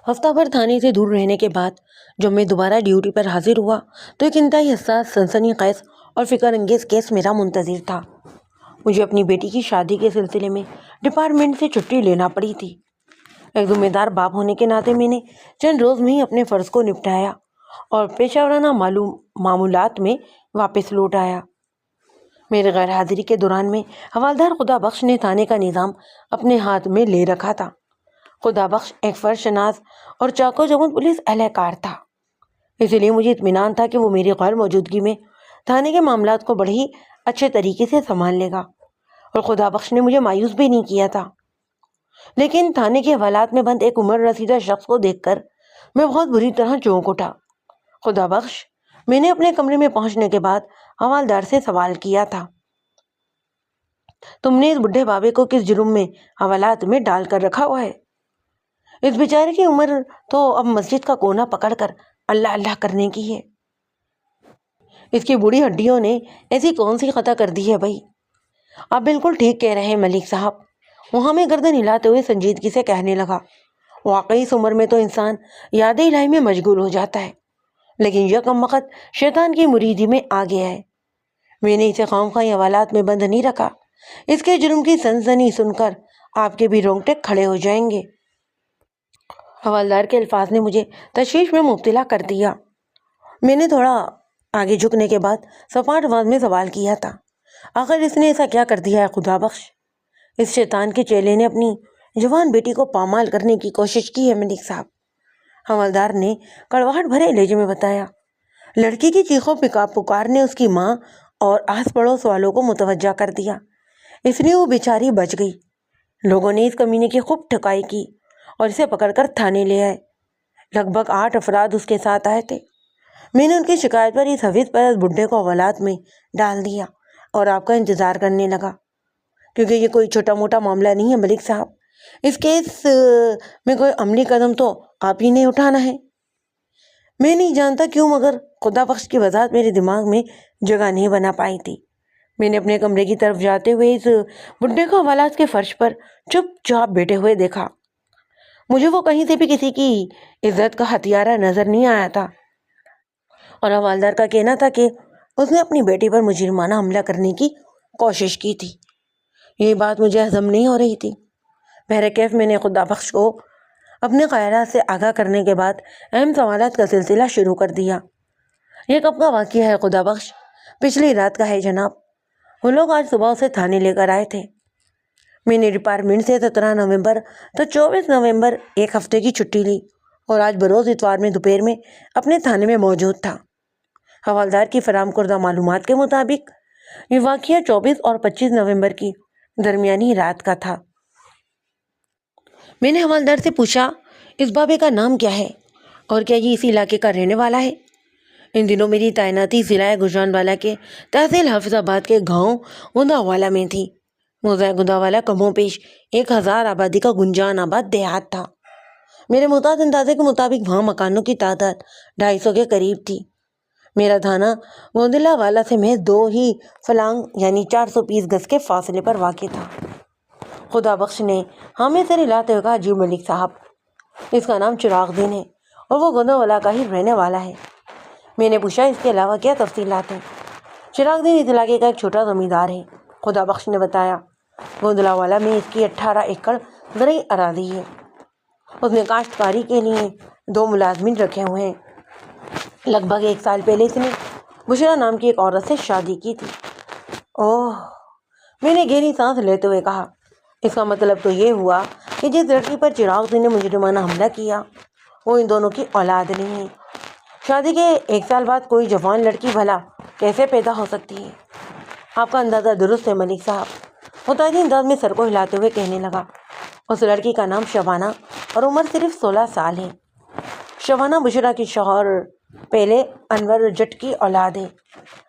ہفتہ بھر تھانے سے دور رہنے کے بعد جب میں دوبارہ ڈیوٹی پر حاضر ہوا تو ایک انتہائی حساس، سنسنی خیز اور فکر انگیز کیس میرا منتظر تھا۔ مجھے اپنی بیٹی کی شادی کے سلسلے میں ڈپارٹمنٹ سے چھٹی لینا پڑی تھی۔ ایک ذمہ دار باپ ہونے کے ناطے میں نے چند روز میں ہی اپنے فرض کو نپٹایا اور پیشہ ورانہ معمولات میں واپس لوٹ آیا۔ میرے غیر حاضری کے دوران میں حوالدار خدا بخش نے تھانے کا نظام اپنے ہاتھ میں لے رکھا تھا۔ خدا بخش ایک فرض شناس اور چاق و چوبند پولیس اہلکار تھا، اس لیے مجھے اطمینان تھا کہ وہ میری غیر موجودگی میں تھانے کے معاملات کو بڑے ہی اچھے طریقے سے سنبھال لے گا، اور خدا بخش نے مجھے مایوس بھی نہیں کیا تھا۔ لیکن تھانے کے حوالات میں بند ایک عمر رسیدہ شخص کو دیکھ کر میں بہت بری طرح چونک اٹھا۔ خدا بخش، میں نے اپنے کمرے میں پہنچنے کے بعد حوالدار سے سوال کیا تھا، تم نے اس بڈھے بابے کو کس جرم میں حوالات میں ڈال کر رکھا ہوا ہے؟ اس بیچارے کی عمر تو اب مسجد کا کونا پکڑ کر اللہ اللہ کرنے کی ہے۔ اس کی بوڑھی ہڈیوں نے ایسی کون سی خطا کر دی ہے بھائی؟ آپ بالکل ٹھیک کہہ رہے ہیں ملک صاحب، وہ ہمیں گردن ہلاتے ہوئے سنجیدگی سے کہنے لگا۔ واقعی اس عمر میں تو انسان یاد الہی میں مشغول ہو جاتا ہے، لیکن یکم وقت شیطان کی مریدی میں آ گیا ہے۔ میں نے اسے خواہ حوالات میں بند نہیں رکھا، اس کے جرم کی سنسنی سن کر آپ کے بھی رونگٹے کھڑے ہو جائیں گے۔ حوالدار کے الفاظ نے مجھے تشویش میں مبتلا کر دیا۔ میں نے تھوڑا آگے جھکنے کے بعد سپاٹ آواز میں سوال کیا تھا، آخر اس نے ایسا کیا کر دیا ہے خدا بخش؟ اس شیطان کے چیلے نے اپنی جوان بیٹی کو پامال کرنے کی کوشش کی ہے ملک صاحب، حوالدار نے کڑواہٹ بھرے لہجے میں بتایا۔ لڑکی کی چیخوں پکار نے اس کی ماں اور آس پڑوس والوں کو متوجہ کر دیا، اس لیے وہ بیچاری بچ گئی۔ لوگوں نے اس کمینے کی خوب ٹھکائی کی اور اسے پکڑ کر تھانے لے آئے۔ لگ بھگ 8 افراد اس کے ساتھ آئے تھے۔ میں نے ان کی شکایت پر اس حفیظ پرست بڈھے کو حوالات میں ڈال دیا اور آپ کا انتظار کرنے لگا، کیونکہ یہ کوئی چھوٹا موٹا معاملہ نہیں ہے ملک صاحب، اس کیس میں کوئی عملی قدم تو آپ ہی نے اٹھانا ہے۔ میں نہیں جانتا کیوں، مگر خدا بخش کی وضاحت میرے دماغ میں جگہ نہیں بنا پائی تھی۔ میں نے اپنے کمرے کی طرف جاتے ہوئے اس بڈھے کو حوالات کے فرش پر چپ چاپ بیٹھے ہوئے دیکھا۔ مجھے وہ کہیں سے بھی کسی کی عزت کا ہتھیارہ نظر نہیں آیا تھا، اور حوالدار کا کہنا تھا کہ اس نے اپنی بیٹی پر مجرمانہ حملہ کرنے کی کوشش کی تھی۔ یہ بات مجھے ہضم نہیں ہو رہی تھی۔ بہرکیف میں نے خدا بخش کو اپنے خیالات سے آگاہ کرنے کے بعد اہم سوالات کا سلسلہ شروع کر دیا۔ یہ کب کا واقعہ ہے خدا بخش؟ پچھلی رات کا ہے جناب، وہ لوگ آج صبح اسے تھانے لے کر آئے تھے۔ میں نے ڈپارٹمنٹ سے 17 نومبر تو 24 نومبر ایک ہفتے کی چھٹی لی اور آج بروز اتوار میں دوپہر میں اپنے تھانے میں موجود تھا۔ حوالدار کی فراہم کردہ معلومات کے مطابق یہ واقعہ 24 اور 25 نومبر کی درمیانی رات کا تھا۔ میں نے حوالدار سے پوچھا، اس بابے کا نام کیا ہے اور کیا یہ اسی علاقے کا رہنے والا ہے؟ ان دنوں میری تعیناتی ضلع گجرانوالہ کے تحصیل حافظ آباد کے گاؤں گنداوالا میں تھی۔ موضع گنداوالا کم و بیش 1000 آبادی کا گنجان آباد دیہات تھا۔ میرے محتاط اندازے کے مطابق وہاں مکانوں کی تعداد 250 کے قریب تھی۔ میرا تھانہ گوندلاوالا سے محض 2 ہی فلانگ یعنی 420 گز کے فاصلے پر واقع تھا۔ خدا بخش نے ہامے سر ہلاتے ہوئے کہا، جی ملک صاحب، اس کا نام چراغ دین ہے اور وہ گوندوالا کا ہی رہنے والا ہے۔ میں نے پوچھا، اس کے علاوہ کیا تفصیلات ہیں؟ چراغ دین اس علاقے کا ایک چھوٹا زمیندار ہے، خدا بخش نے بتایا۔ گوندلاوالا میں اس کی 18 ایکڑ زرعی اراضی ہے۔ اس نے کاشتکاری کے لیے 2 ملازمین رکھے ہوئے ہیں۔ لگ بھگ 1 سال پہلے اس نے بشرا نام کی ایک عورت سے شادی کی تھی۔ اوہ، میں نے گہری سانس لیتے ہوئے کہا، اس کا مطلب تو یہ ہوا کہ جس لڑکی پر چراغ دین نے مجرمانہ حملہ کیا وہ ان دونوں کی اولاد نہیں ہے۔ شادی کے 1 سال بعد کوئی جوان لڑکی بھلا کیسے پیدا ہو سکتی ہے؟ آپ کا اندازہ درست ہے ملک صاحب، متعدی انداز میں سر کو ہلاتے ہوئے کہنے لگا۔ اس لڑکی کا نام شبانہ اور عمر صرف 16 سال ہے۔ شبانہ بشرا کی شوہر پہلے انور جٹ کی اولاد ہے۔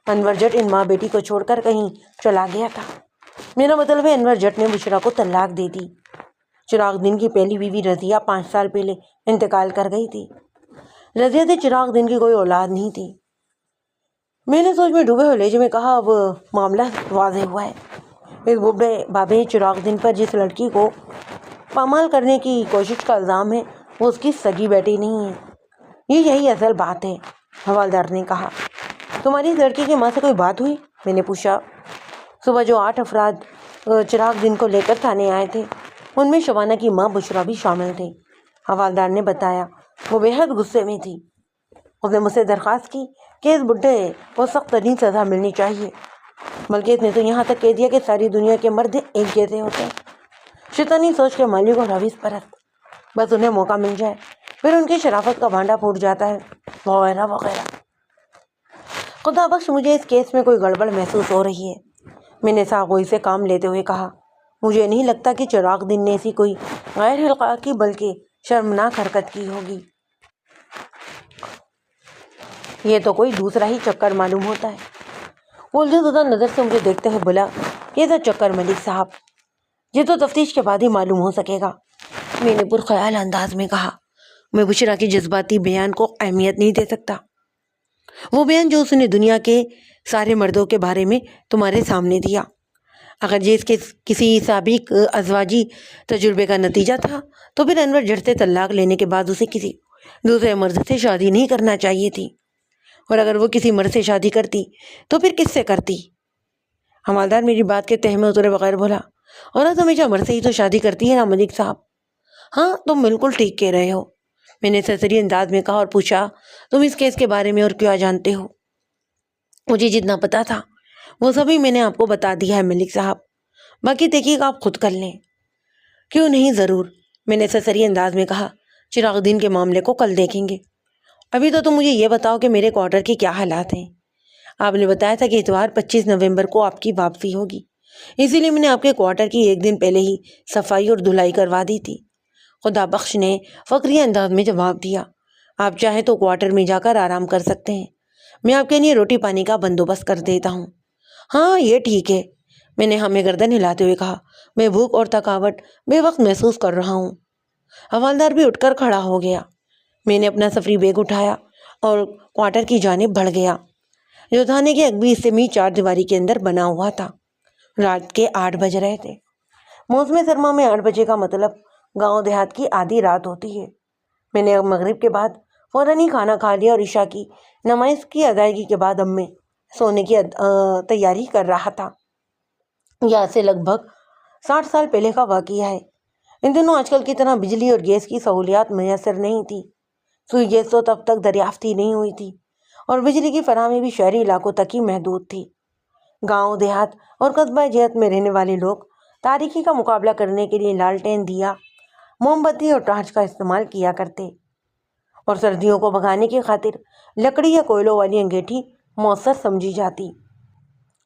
انور جٹ ان ماں بیٹی کو چھوڑ کر کہیں چلا گیا تھا۔ میرا مطلب ہے انور جٹ نے بشرا کو طلاق دے دی۔ چراغ دین کی پہلی بیوی رضیہ 5 سال پہلے انتقال کر گئی تھی۔ رضیہ سے چراغ دین کی کوئی اولاد نہیں تھی۔ میں نے سوچ میں ڈوبے ہوئے لہجے میں کہا، اب معاملہ واضح ہوا ہے۔ اس بوڑھے بابے چراغ دین پر جس لڑکی کو پامال کرنے کی کوشش کا الزام ہے وہ اس کی سگی بیٹی نہیں ہے، یہی اصل بات ہے، حوالدار نے کہا۔ تمہاری اس لڑکی کی ماں سے کوئی بات ہوئی؟ میں نے پوچھا۔ صبح جو 8 افراد چراغ دن کو لے کر تھانے آئے تھے ان میں شبانہ کی ماں بشرا بھی شامل تھے، حوالدار نے بتایا۔ وہ بے حد غصے میں تھی۔ اس نے مجھ سے درخواست کی کہ اس بڈھے کو سخت ترین سزا ملنی چاہیے، بلکہ اس نے تو یہاں تک کہہ دیا کہ ساری دنیا کے مرد ایک جیسے ہوتے ہیں، شیطانی سوچ کے مالک اور حویث پرست، بس انہیں موقع مل جائے پھر ان کی شرافت کا بھانڈا پھوٹ جاتا ہے، وغیرہ وغیرہ۔ خدا بخش مجھے اس کیس میں کوئی گڑبڑ محسوس ہو رہی ہے، میں نے ساغوئی سے کام لیتے ہوئے کہا۔ مجھے نہیں لگتا کہ چراغ دن نے ایسی کوئی غیر اخلاقی بلکہ شرمناک حرکت کی ہوگی۔ یہ تو کوئی دوسرا ہی چکر معلوم ہوتا ہے۔ وہ الجھن زدہ نظر سے مجھے دیکھتے ہوئے بولا، کیسا چکر ملک صاحب؟ یہ تو تفتیش کے بعد ہی معلوم ہو سکے گا، میں نے پرخیال انداز میں کہا۔ میں بشرا کے جذباتی بیان کو اہمیت نہیں دے سکتا، وہ بیان جو اس نے دنیا کے سارے مردوں کے بارے میں تمہارے سامنے دیا، اگر یہ اس کے کسی سابق ازواجی تجربے کا نتیجہ تھا تو پھر انور جڑ سے طلاق لینے کے بعد اسے کسی دوسرے مرد سے شادی نہیں کرنا چاہیے تھی، اور اگر وہ کسی مرد سے شادی کرتی تو پھر کس سے کرتی؟ حوالدار میری بات کے تہ میں اترے بغیر بولا، عورت ہمیشہ مرد سے ہی تو شادی کرتی ہے نا ملک صاحب۔ ہاں تم بالکل ٹھیک کہہ رہے ہو، میں نے سرسری انداز میں کہا اور پوچھا، تم اس کیس کے بارے میں اور کیا جانتے ہو؟ مجھے جتنا پتا تھا وہ سبھی میں نے آپ کو بتا دیا ہے ملک صاحب، باقی تحقیق آپ خود کر لیں۔ کیوں نہیں، ضرور، میں نے سرسری انداز میں کہا۔ چراغ دین کے معاملے کو کل دیکھیں گے، ابھی تو تم مجھے یہ بتاؤ کہ میرے کوارٹر کے کیا حالات ہیں؟ آپ نے بتایا تھا کہ اتوار 25 نومبر کو آپ کی واپسی ہوگی، اسی لیے میں نے آپ کے کوارٹر کی ایک دن پہلے ہی صفائی اور دھلائی کروا دی تھی۔ خدا بخش نے فقری انداز میں جواب دیا، آپ چاہیں تو کوارٹر میں جا کر آرام کر سکتے ہیں، میں آپ کے لیے روٹی پانی کا بندوبست کر دیتا ہوں۔ ہاں یہ ٹھیک ہے، میں نے ہمیں گردن ہلاتے ہوئے کہا، میں بھوک اور تھکاوٹ بے وقت محسوس کر رہا ہوں۔ حوالدار بھی اٹھ کر کھڑا ہو گیا۔ میں نے اپنا سفری بیگ اٹھایا اور کوارٹر کی جانب بڑھ گیا، جو تھانے کے اگبی حصے میں 4 دیواری کے اندر بنا ہوا تھا۔ رات کے 8 بج رہے تھے۔ موسم سرما میں 8 بجے کا مطلب گاؤں دیہات کی آدھی رات ہوتی ہے۔ میں نے مغرب کے بعد فوراً ہی کھانا کھا لیا اور عشاء کی نماز کی ادائیگی کے بعد اب میں سونے کی تیاری کر رہا تھا۔ یہ آج سے لگ بھگ 60 سال پہلے کا واقعہ ہے۔ ان دنوں آج کل کی طرح بجلی اور گیس کی سہولیات میسر نہیں تھی، سوئی گیس تو تب تک دریافت ہی نہیں ہوئی تھی، اور بجلی کی فراہمی بھی شہری علاقوں تک ہی محدود تھی۔ گاؤں دیہات اور قصبہ جہت میں رہنے والے لوگ تاریکی کا مقابلہ کرنے کے لیے لالٹین، دیا، موم بتی اور ٹارچ کا استعمال کیا کرتے، اور سردیوں کو بھگانے کی خاطر لکڑی یا کوئلوں والی انگیٹھی مؤثر سمجھی جاتی۔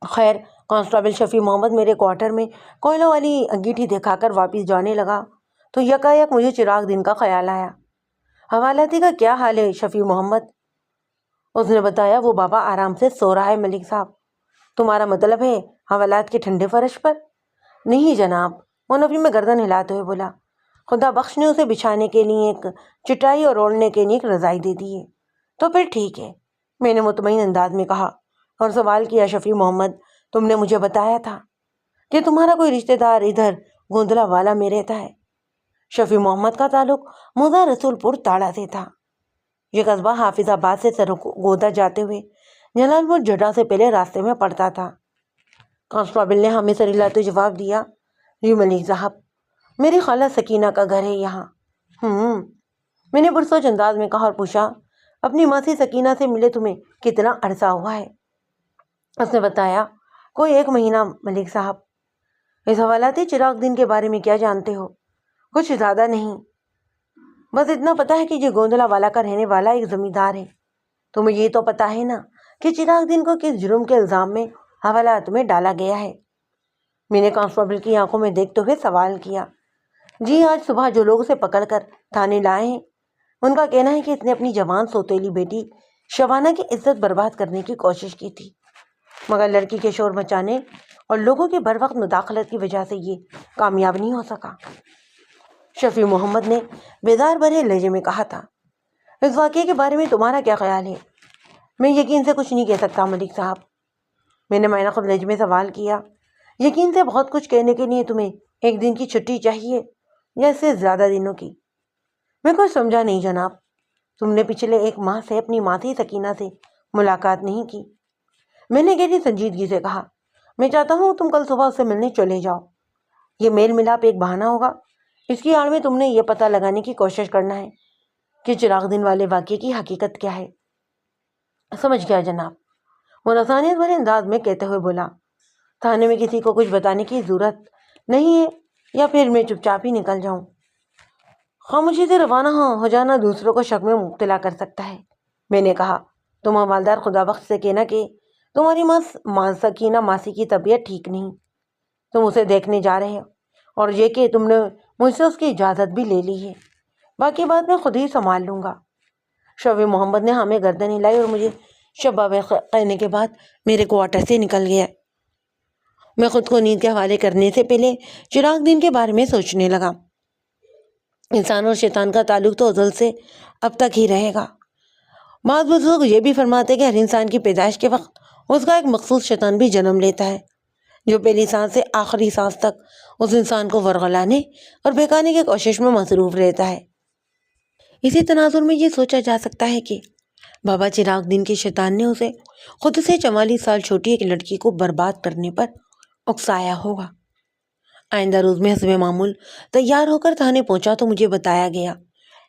خیر، کانسٹیبل شفیع محمد میرے کوارٹر میں کوئلوں والی انگیٹھی دکھا کر واپس جانے لگا تو یکایک مجھے چراغ دن کا خیال آیا۔ حوالاتی کا کیا حال ہے شفیع محمد؟ اس نے بتایا، وہ بابا آرام سے سو رہا ہے ملک صاحب۔ تمہارا مطلب ہے حوالات کے ٹھنڈے فرش پر؟ نہیں جناب، منفی میں گردن ہلاتے ہوئے بولا۔ خدا بخش نے اسے بچھانے کے لیے ایک چٹائی اور اوڑھنے کے لیے ایک رضائی دے دی ہے۔ تو پھر ٹھیک ہے، میں نے مطمئن انداز میں کہا اور سوال کیا، شفیع محمد تم نے مجھے بتایا تھا کہ تمہارا کوئی رشتہ دار ادھر گوندلا والا میں رہتا ہے؟ شفیع محمد کا تعلق موزہ رسول پور تاڑا سے تھا۔ یہ قصبہ حافظ آباد سے سرگودا جاتے ہوئے جلال پور جڈا سے پہلے راستے میں پڑتا تھا۔ کانسٹیبل نے ہمیں سر ہلاتے جواب دیا، جی ملک صاحب، میری خالہ سکینہ کا گھر ہے یہاں۔ میں نے پرسوچ انداز میں کہا اور پوچھا، اپنی ماسی سکینہ سے ملے تمہیں کتنا عرصہ ہوا ہے؟ اس نے بتایا، کوئی 1 مہینہ ملک صاحب۔ اس حوالاتی چراغ دن کے بارے میں کیا جانتے ہو؟ کچھ زیادہ نہیں، بس اتنا پتا ہے کہ یہ گوندلا والا کا رہنے والا ایک زمیندار ہے۔ تمہیں یہ تو پتا ہے نا کہ چراغ دن کو کس جرم کے الزام میں حوالات میں ڈالا گیا ہے؟ میں نے کانسٹیبل کی آنکھوں میں دیکھتے ہوئے سوال کیا۔ جی، آج صبح جو لوگ اسے پکڑ کر تھانے لائے ہیں ان کا کہنا ہے کہ اس نے اپنی جوان سوتیلی بیٹی شبانہ کی عزت برباد کرنے کی کوشش کی تھی، مگر لڑکی کے شور مچانے اور لوگوں کی بر وقت مداخلت کی وجہ سے یہ کامیاب نہیں ہو سکا۔ شفیع محمد نے بیدار بھرے لہجے میں کہا تھا، اس واقعے کے بارے میں تمہارا کیا خیال ہے؟ میں یقین سے کچھ نہیں کہہ سکتا ملک صاحب، میں نے مائنہ خود لہجے میں سوال کیا۔ یقین سے بہت کچھ کہنے کے لیے تمہیں 1 دن کی چھٹی چاہیے یا اس سے زیادہ دنوں کی؟ میں کچھ سمجھا نہیں جناب. تم نے پچھلے 1 ماہ سے اپنی ماسی سکینہ سے ملاقات نہیں کی. میں نے گہری سنجیدگی سے کہا. میں چاہتا ہوں تم کل صبح اس سے ملنے چلے جاؤ. یہ میل ملاپ ایک بہانہ ہوگا. اس کی آڑ میں تم نے یہ پتہ لگانے کی کوشش کرنا ہے کہ چراغ دن والے واقعے کی حقیقت کیا ہے. سمجھ گیا جناب. وہ رسانیت بھرے انداز میں کہتے ہوئے بولا. تھانے میں کسی کو کچھ بتانے کی ضرورت نہیں ہے یا پھر میں چپ چاپ ہی نکل جاؤں؟ خاموشی سے روانہ ہو جانا دوسروں کو شک میں مبتلا کر سکتا ہے. میں نے کہا. تم حوالدار خدا بخش سے کہنا کہ تمہاری ماں سکینہ ماسی کی طبیعت ٹھیک نہیں. تم اسے دیکھنے جا رہے ہو اور یہ کہ تم نے مجھ سے اس کی اجازت بھی لے لی ہے. باقی بات میں خود ہی سنبھال لوں گا. شب محمد نے ہمیں گردن ہلائی اور مجھے شباب کہنے کے بعد میرے کوارٹر سے نکل گیا. میں خود کو نیند کے حوالے کرنے سے پہلے چراغ دن کے بارے میں سوچنے لگا. انسان اور شیطان کا تعلق تو ازل سے اب تک ہی رہے گا. بعض بزرگ یہ بھی فرماتے کہ ہر انسان کی پیدائش کے وقت اس کا ایک مخصوص شیطان بھی جنم لیتا ہے جو پہلی سانس سے آخری سانس تک اس انسان کو ورغلانے اور بہکانے کی کوشش میں مصروف رہتا ہے. اسی تناظر میں یہ سوچا جا سکتا ہے کہ بابا چراغ دن کے شیطان نے اسے خود سے 44 سال چھوٹی ایک لڑکی کو برباد کرنے پر اکسایا ہوگا. آئندہ روز میں حسب معمول تیار ہو کر تھانے پہنچا تو مجھے بتایا گیا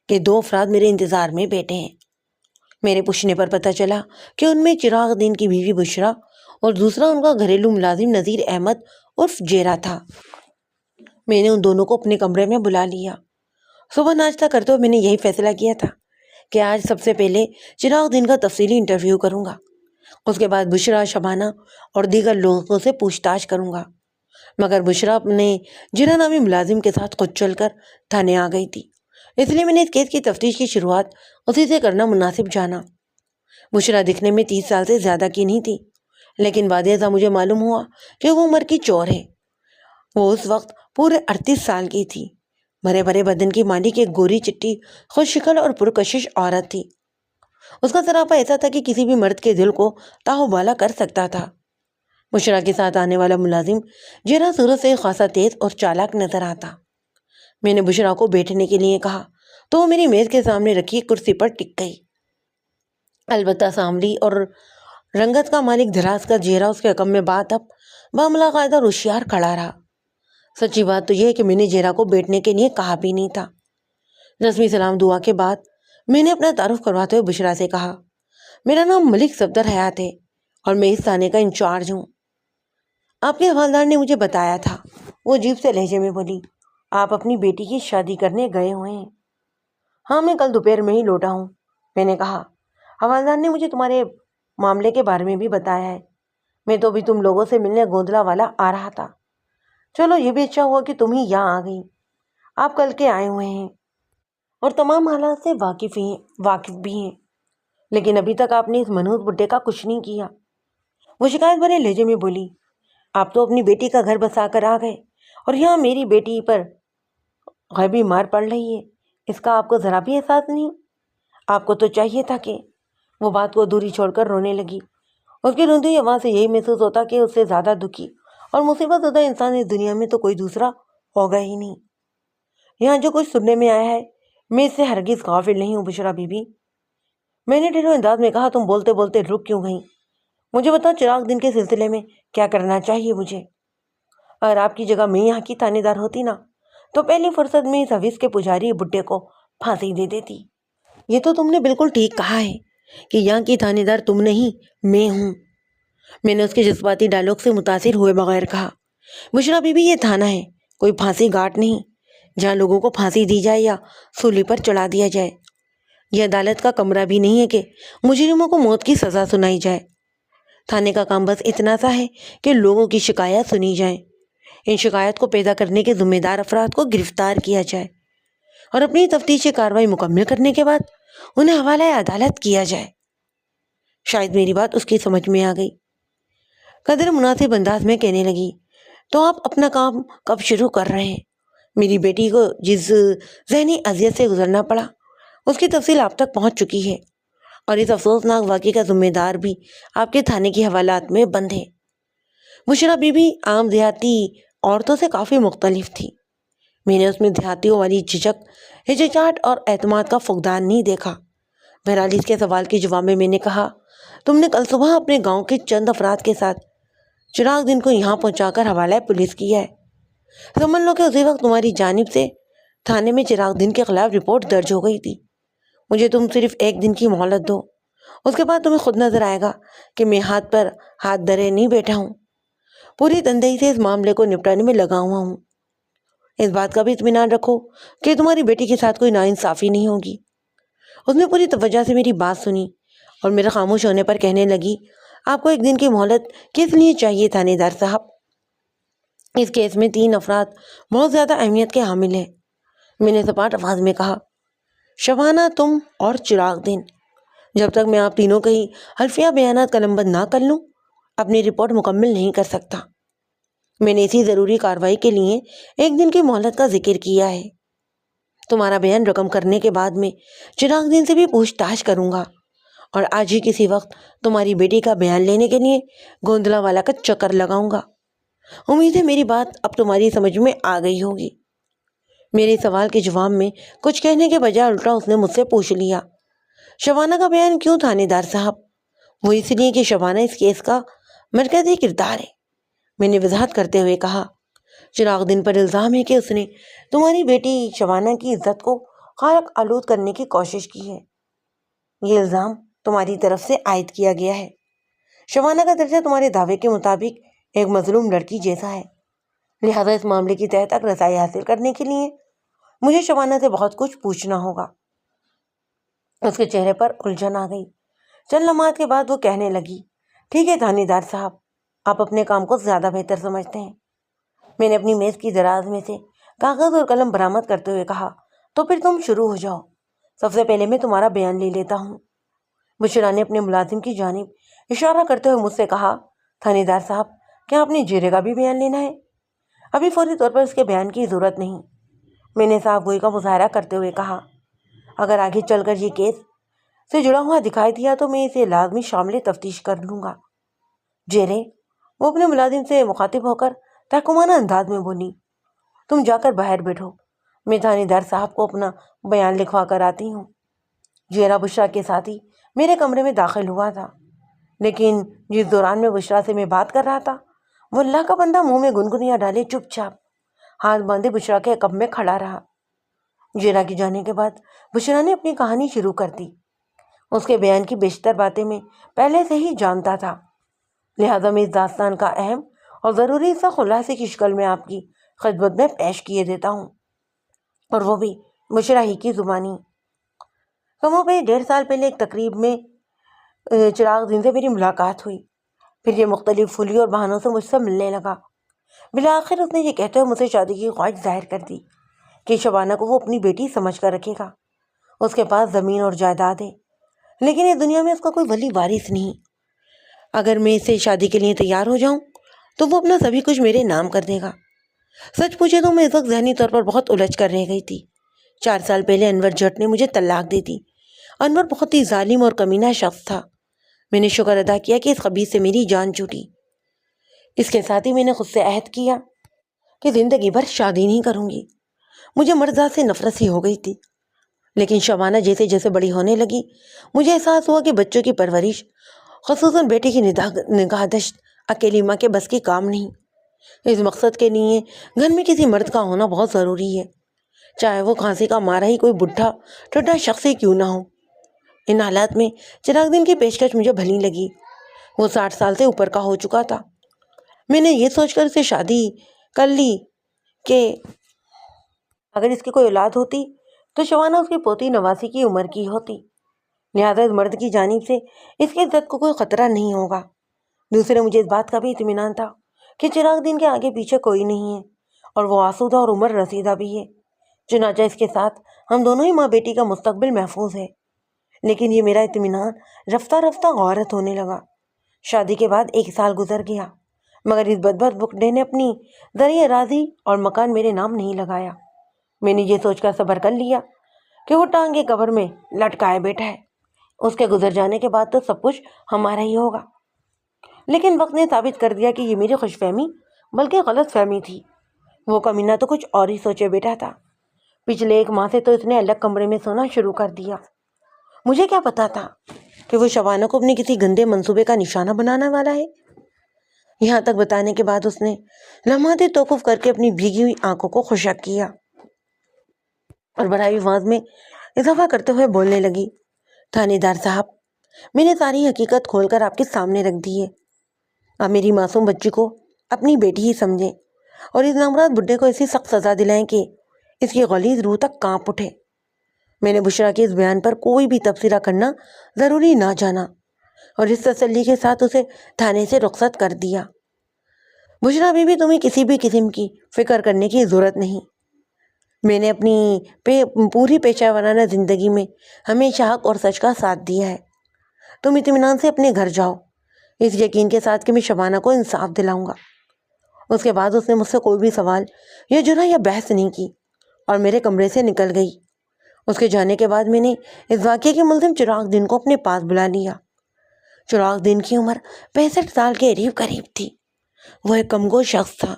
کہ 2 افراد میرے انتظار میں بیٹھے ہیں. میرے پوچھنے پر پتہ چلا کہ ان میں چراغ دین کی بیوی بشرا اور دوسرا ان کا گھریلو ملازم نذیر احمد عرف جیرا تھا. میں نے ان دونوں کو اپنے کمرے میں بلا لیا. صبح ناشتہ کرتے ہوئے میں نے یہی فیصلہ کیا تھا کہ آج سب سے پہلے چراغ دین کا تفصیلی انٹرویو کروں گا. اس کے بعد بشرا، شبانہ اور دیگر لوگوں سے پوچھ تاچھ کروں گا. مگر بشرا اپنے جیرا نامی ملازم کے ساتھ خود چل کر تھانے آ گئی تھی، اس لیے میں نے اس کیس کی تفتیش کی شروعات اسی سے کرنا مناسب جانا. بشرا دکھنے میں 30 سال سے زیادہ کی نہیں تھی، لیکن بعد ازاں مجھے معلوم ہوا کہ وہ عمر کی چور ہے. وہ اس وقت پورے 38 سال کی تھی. بھرے بھرے بدن کی مالک ایک گوری چٹی خوش شکل اور پرکشش عورت تھی. اس کا سراپا ایسا تھا کہ کسی بھی مرد کے دل کو تاہو بالا کر سکتا تھا. بشرا کے ساتھ آنے والا ملازم جیرا صورت سے خاصا تیز اور چالاک نظر آتا. میں نے بشرا کو بیٹھنے کے لیے کہا تو وہ میری میز کے سامنے رکھی کرسی پر ٹک گئی. البتہ سانولی اور رنگت کا مالک دراز کا جیرا اس کے حکم میں بات اب معاملہ قاعدہ اور ہوشیار کھڑا رہا. سچی بات تو یہ ہے کہ میں نے جیرا کو بیٹھنے کے لیے کہا بھی نہیں تھا. رسمی سلام دعا کے بعد میں نے اپنا تعارف کرواتے ہوئے بشرا سے کہا، میرا نام ملک صفدر حیات ہے اور میں اس تھانے کا انچارج ہوں. آپ کے حوالدار نے مجھے بتایا تھا. وہ عجیب سے لہجے میں بولی. آپ اپنی بیٹی کی شادی کرنے گئے ہوئے ہیں؟ ہاں، میں کل دوپہر میں ہی لوٹا ہوں. میں نے کہا. حوالدار نے مجھے تمہارے معاملے کے بارے میں بھی بتایا ہے. میں تو بھی تم لوگوں سے ملنے گوندلا والا آ رہا تھا. چلو یہ بھی اچھا ہوا کہ تم ہی یہاں آ گئی. آپ کل کے آئے ہوئے ہیں اور تمام حالات سے واقف بھی ہیں، لیکن ابھی تک آپ نے اس منحوس بڈھے کا کچھ نہیں کیا. وہ شکایت بھرے لہجے میں بولی. آپ تو اپنی بیٹی کا گھر بسا کر آ گئے اور یہاں میری بیٹی پر غیبی مار پڑ رہی ہے. اس کا آپ کو ذرا بھی احساس نہیں؟ آپ کو تو چاہیے تھا کہ… وہ بات کو ادھوری چھوڑ کر رونے لگی. اس کی روندی آواز سے یہی محسوس ہوتا کہ اس سے زیادہ دکھی اور مصیبت زدہ انسان اس دنیا میں تو کوئی دوسرا ہوگا ہی نہیں. یہاں جو کچھ سننے میں آیا ہے میں اس سے ہرگز غافل نہیں ہوں بشرا بی بی. میں نے ڈھیروں انداز میں کہا. تم بولتے بولتے رک کیوں گئیں؟ مجھے بتاؤ چراغ دن کے سلسلے میں کیا کرنا چاہیے مجھے؟ اگر آپ کی جگہ میں یہاں کی تھانے دار ہوتی نا تو پہلی فرصت میں اس حویس کے پجاری بڈھے کو پھانسی دے دیتی. یہ تو تم نے بالکل ٹھیک کہا ہے کہ یہاں کی تھانے دار تم نہیں میں ہوں. میں نے اس کے جذباتی ڈائلاگ سے متاثر ہوئے بغیر کہا. بشرا بی بی، یہ تھانہ ہے، کوئی پھانسی گھاٹ نہیں جہاں لوگوں کو پھانسی دی جائے یا سولی پر چڑھا دیا جائے. یہ عدالت کا کمرہ بھی نہیں ہے کہ مجرموں کو موت کی سزا سنائی جائے. تھانے کا کام بس اتنا سا ہے کہ لوگوں کی شکایات سنی جائیں، ان شکایات کو پیدا کرنے کے ذمہ دار افراد کو گرفتار کیا جائے اور اپنی تفتیشی کارروائی مکمل کرنے کے بعد انہیں حوالہ عدالت کیا جائے. شاید میری بات اس کی سمجھ میں آ گئی. قدر مناسب انداز میں کہنے لگی. تو آپ اپنا کام کب شروع کر رہے ہیں؟ میری بیٹی کو جس ذہنی اذیت سے گزرنا پڑا اس کی تفصیل آپ تک پہنچ چکی ہے اور اس افسوسناک واقعے کا ذمہ دار بھی آپ کے تھانے کی حوالات میں بند ہے. بشرا بی بی عام دیہاتی عورتوں سے کافی مختلف تھی. میں نے اس میں دیہاتیوں والی جھجک ہچکچاہٹ اور اعتماد کا فقدان نہیں دیکھا۔ بہرحال اس کے سوال کے جواب میں نے کہا، تم نے کل صبح اپنے گاؤں کے چند افراد کے ساتھ چراغ دن کو یہاں پہنچا کر حوالہ پولیس کیا ہے۔ سمجھ لو کہ اسی وقت تمہاری جانب سے تھانے میں چراغ دن کے خلاف رپورٹ درج ہو گئی تھی۔ مجھے تم صرف 1 دن کی مہلت دو، اس کے بعد تمہیں خود نظر آئے گا کہ میں ہاتھ پر ہاتھ دھرے نہیں بیٹھا ہوں، پوری تندہی سے اس معاملے کو نپٹانے میں لگا ہوا ہوں۔ اس بات کا بھی اطمینان رکھو کہ تمہاری بیٹی کے ساتھ کوئی ناانصافی نہیں ہوگی۔ اس نے پوری توجہ سے میری بات سنی اور میرے خاموش ہونے پر کہنے لگی، آپ کو 1 دن کی مہلت کس لیے چاہیے تھانے دار صاحب؟ اس کیس میں 3 افراد بہت زیادہ اہمیت کے حامل ہیں۔ میں نے سپاٹ آواز میں کہا، شبانہ، تم اور چراغ دن۔ جب تک میں آپ تینوں کے ہی حلفیہ بیانات قلم بند نہ کر لوں، اپنی رپورٹ مکمل نہیں کر سکتا۔ میں نے اسی ضروری کارروائی کے لیے 1 دن کی مہلت کا ذکر کیا ہے۔ تمہارا بیان رقم کرنے کے بعد میں چراغ دن سے بھی پوچھ تاچھ کروں گا اور آج ہی کسی وقت تمہاری بیٹی کا بیان لینے کے لیے گوندلا والا کا چکر لگاؤں گا۔ امید ہے میری بات اب تمہاری سمجھ میں آ گئی ہوگی۔ میرے سوال کے جواب میں کچھ کہنے کے بجائے الٹا اس نے مجھ سے پوچھ لیا، شبانہ کا بیان کیوں تھانے دار صاحب؟ وہ اس لیے کہ شبانہ اس کیس کا مرکزی کردار ہے، میں نے وضاحت کرتے ہوئے کہا۔ چراغ دن پر الزام ہے کہ اس نے تمہاری بیٹی شبانہ کی عزت کو خارق آلود کرنے کی کوشش کی ہے۔ یہ الزام تمہاری طرف سے عائد کیا گیا ہے۔ شبانہ کا درجہ تمہارے دعوے کے مطابق ایک مظلوم لڑکی جیسا ہے، لہذا اس معاملے کی تہہ تک رسائی حاصل کرنے کے لیے مجھے شبانہ سے بہت کچھ پوچھنا ہوگا۔ اس کے چہرے پر الجھن آ گئی۔ چند لمحات کے بعد وہ کہنے لگی، ٹھیک ہے تھانے دار صاحب، آپ اپنے کام کو زیادہ بہتر سمجھتے ہیں۔ میں نے اپنی میز کی دراز میں سے کاغذ اور قلم برآمد کرتے ہوئے کہا، تو پھر تم شروع ہو جاؤ، سب سے پہلے میں تمہارا بیان لے لیتا ہوں۔ بشرا نے اپنے ملازم کی جانب اشارہ کرتے ہوئے مجھ سے کہا، تھانے دار صاحب، کیا آپ نے جیرے کا بھی بیان لینا ہے؟ ابھی فوری طور پر اس کے بیان کی ضرورت نہیں، میں نے صاف گوئی کا مظاہرہ کرتے ہوئے کہا۔ اگر آگے چل کر یہ کیس سے جڑا ہوا دکھائی دیا تو میں اسے لازمی شامل تفتیش کر لوں گا۔ جیرے، وہ اپنے ملازم سے مخاطب ہو کر تحکمانہ انداز میں بولی، تم جا کر باہر بیٹھو، میں تھانے دار صاحب کو اپنا بیان لکھوا کر آتی ہوں۔ جیرا بشرا کے ساتھ ہی میرے کمرے میں داخل ہوا تھا، لیکن جس دوران میں بشرا سے میں بات کر رہا تھا وہ اللہ کا بندہ منہ میں گنگنیاں ڈالے چپ چاپ ہاتھ باندھے بشرا کے عقب میں کھڑا رہا۔ جیرا کے جانے کے بعد بشرا نے اپنی کہانی شروع کر دی۔ اس کے بیان کی بیشتر باتیں میں پہلے سے ہی جانتا تھا، لہذا میں اس داستان کا اہم اور ضروری حصہ خلاصے کی شکل میں آپ کی خدمت میں پیش کیے دیتا ہوں، اور وہ بھی بشرا ہی کی زبانی۔ کم و بیش 1.5 سال پہلے ایک تقریب میں چراغ دن سے میری ملاقات ہوئی، پھر یہ مختلف پھولی اور بہانوں سے مجھ سے ملنے لگا۔ بالآخر اس نے یہ کہتے ہوئے مجھ سے شادی کی خواہش ظاہر کر دی کہ شبانہ کو وہ اپنی بیٹی سمجھ کر رکھے گا۔ اس کے پاس زمین اور جائیداد ہے، لیکن اس دنیا میں اس کا کوئی ولی وارث نہیں۔ اگر میں اس سے شادی کے لیے تیار ہو جاؤں تو وہ اپنا سبھی کچھ میرے نام کر دے گا۔ سچ پوچھے تو میں اس وقت ذہنی طور پر بہت الجھ کر رہ گئی تھی۔ 4 سال پہلے انور جٹ نے مجھے طلاق دی تھی۔ انور بہت ہی ظالم اور کمینہ شخص تھا۔ میں نے شکر ادا کیا کہ اس خبیث سے میری جان چھوٹی۔ اس کے ساتھ ہی میں نے خود سے عہد کیا کہ زندگی بھر شادی نہیں کروں گی۔ مجھے مرزا سے نفرت سی ہو گئی تھی، لیکن شبانہ جیسے جیسے بڑی ہونے لگی مجھے احساس ہوا کہ بچوں کی پرورش، خصوصاً بیٹی کی نگہداشت اکیلی ماں کے بس کی کام نہیں۔ اس مقصد کے لیے گھر میں کسی مرد کا ہونا بہت ضروری ہے، چاہے وہ کھانسی کا مارا ہی کوئی بڈھا ٹھڈا شخص ہی کیوں نہ ہو۔ ان حالات میں چراغ دن کی پیشکش مجھے بھلی لگی۔ وہ 60 سال سے اوپر کا ہو چکا تھا۔ میں نے یہ سوچ کر اسے شادی کر لی کہ اگر اس کی کوئی اولاد ہوتی تو شبانہ اس کی پوتی نواسی کی عمر کی ہوتی، لہذا اس مرد کی جانب سے اس کی عزت کو کوئی خطرہ نہیں ہوگا۔ دوسرے، مجھے اس بات کا بھی اطمینان تھا کہ چراغ دن کے آگے پیچھے کوئی نہیں ہے اور وہ آسودہ اور عمر رسیدہ بھی ہے، چنانچہ اس کے ساتھ ہم دونوں ہی ماں بیٹی کا مستقبل محفوظ ہے۔ لیکن یہ میرا اطمینان رفتہ رفتہ غارت ہونے لگا۔ شادی کے بعد 1 سال گزر گیا، مگر اس بدبخت بڈھے نے اپنی زرعی اراضی اور مکان میرے نام نہیں لگایا۔ میں نے یہ سوچ کر صبر کر لیا کہ وہ ٹانگے قبر میں لٹکائے بیٹھا ہے، اس کے گزر جانے کے بعد تو سب کچھ ہمارا ہی ہوگا۔ لیکن وقت نے ثابت کر دیا کہ یہ میری خوش فہمی بلکہ غلط فہمی تھی۔ وہ کمینہ تو کچھ اور ہی سوچے بیٹھا تھا۔ پچھلے 1 ماہ سے تو اس نے الگ کمرے میں سونا شروع کر دیا۔ مجھے کیا پتا تھا کہ وہ شبانہ کو اپنے کسی گندے منصوبے کا نشانہ بنانے والا ہے۔ یہاں تک بتانے کے بعد اس نے لمحات توقف کر کے اپنی بھیگی ہوئی آنکھوں کو خشک کیا اور بڑھائی آواز میں اضافہ کرتے ہوئے بولنے لگی، تھانے دار صاحب، میں نے ساری حقیقت کھول کر آپ کے سامنے رکھ دی ہے۔ آپ میری معصوم بچی کو اپنی بیٹی ہی سمجھیں اور اس نامراد بڈھے کو ایسی سخت سزا دلائیں کہ اس کی غلیظ روح تک کانپ اٹھے۔ میں نے بشرا کے اس بیان پر کوئی بھی تبصرہ کرنا ضروری نہ جانا اور اس تسلی کے ساتھ اسے تھانے سے رخصت کر دیا۔ بشرا بھی تمہیں کسی بھی قسم کی فکر کرنے کی ضرورت نہیں۔ میں نے اپنی پوری پیشہ ورانہ زندگی میں ہمیشہ حق اور سچ کا ساتھ دیا ہے۔ تم اطمینان سے اپنے گھر جاؤ، اس یقین کے ساتھ کہ میں شبانہ کو انصاف دلاؤں گا۔ اس کے بعد اس نے مجھ سے کوئی بھی سوال یا جرح یا بحث نہیں کی اور میرے کمرے سے نکل گئی۔ اس کے جانے کے بعد میں نے اس واقعے کے ملزم چراغ دین کو اپنے پاس بلا لیا۔ چراغ دین کی عمر 65 سال کے قریب تھی۔ وہ ایک کمگوش شخص تھا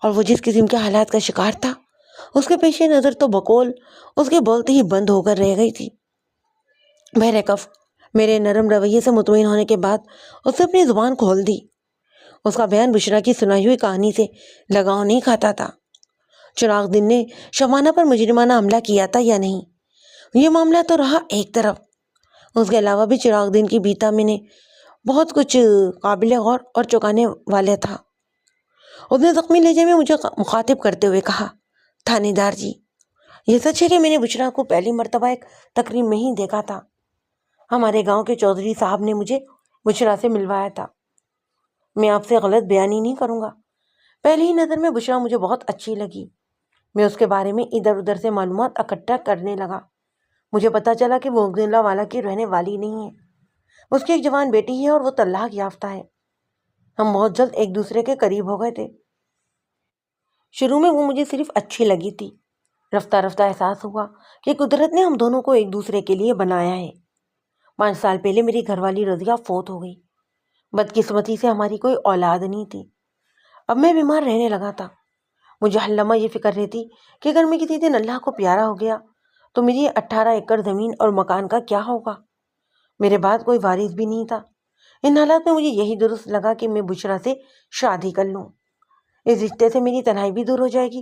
اور وہ جس قسم کے حالات کا شکار تھا اس کے پیش نظر تو بقول اس کے بولتے ہی بند ہو کر رہ گئی تھی۔ بہرکیف میرے نرم رویے سے مطمئن ہونے کے بعد اس نے اپنی زبان کھول دی۔ اس کا بیان بشرا کی سنائی ہوئی کہانی سے لگاؤ نہیں کھاتا تھا۔ چراغ دین نے شبانہ پر مجرمانہ حملہ کیا تھا یا نہیں، یہ معاملہ تو رہا ایک طرف۔ اس کے علاوہ بھی چراغ دین کی بیتا میں نے بہت کچھ قابل غور اور چونکانے والا تھا۔ اس نے زخمی لہجے میں مجھے مخاطب کرتے ہوئے کہا، تھانے دار جی، یہ سچ ہے کہ میں نے بشرا کو پہلی مرتبہ ایک تقریب میں ہی دیکھا تھا۔ ہمارے گاؤں کے چودھری صاحب نے مجھے بشرا سے ملوایا تھا۔ میں آپ سے غلط بیانی نہیں کروں گا، پہلی ہی نظر میں بشرا مجھے بہت اچھی لگی۔ میں اس کے بارے میں ادھر ادھر سے معلومات اکٹھا کرنے لگا۔ مجھے پتا چلا کہ وہ گنلا والا کی رہنے والی نہیں ہے، اس کی ایک جوان بیٹی ہے اور وہ طلاق یافتہ ہے۔ ہم بہت جلد ایک دوسرے کے قریب ہو گئے تھے۔ شروع میں وہ مجھے صرف اچھی لگی تھی، رفتہ رفتہ احساس ہوا کہ قدرت نے ہم دونوں کو ایک دوسرے کے لیے بنایا ہے۔ 5 سال پہلے میری گھر والی رضیہ فوت ہو گئی۔ بدقسمتی سے ہماری کوئی اولاد نہیں تھی۔ اب میں بیمار رہنے لگا تھا۔ مجھے ہر لمحہ یہ فکر رہتی کہ اگر میں کسی دن اللہ کو پیارا ہو گیا تو میری 18 ایکڑ زمین اور مکان کا کیا ہوگا۔ میرے بعد کوئی وارث بھی نہیں تھا۔ ان حالات میں مجھے یہی درست لگا کہ میں بشرا سے شادی کر لوں۔ اس رشتے سے میری تنہائی بھی دور ہو جائے گی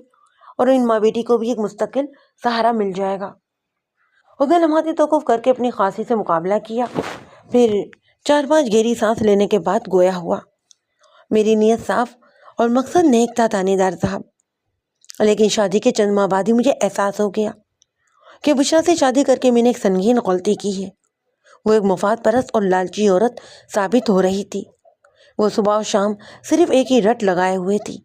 اور ان ماں بیٹی کو بھی ایک مستقل سہارا مل جائے گا۔ اس نے لمحاتی توقف کر کے اپنی خاصی سے مقابلہ کیا، پھر 4-5 گہری سانس لینے کے بعد گویا ہوا، میری نیت صاف اور مقصد نیک تھا تھانے دار صاحب، لیکن شادی کے چند ماہ بعد ہی مجھے احساس ہو گیا کہ بشرا سے شادی کر کے میں نے ایک سنگین غلطی کی ہے۔ وہ ایک مفاد پرست اور لالچی عورت ثابت ہو رہی تھی۔ وہ صبح و شام صرف ایک ہی رٹ لگائے ہوئے تھی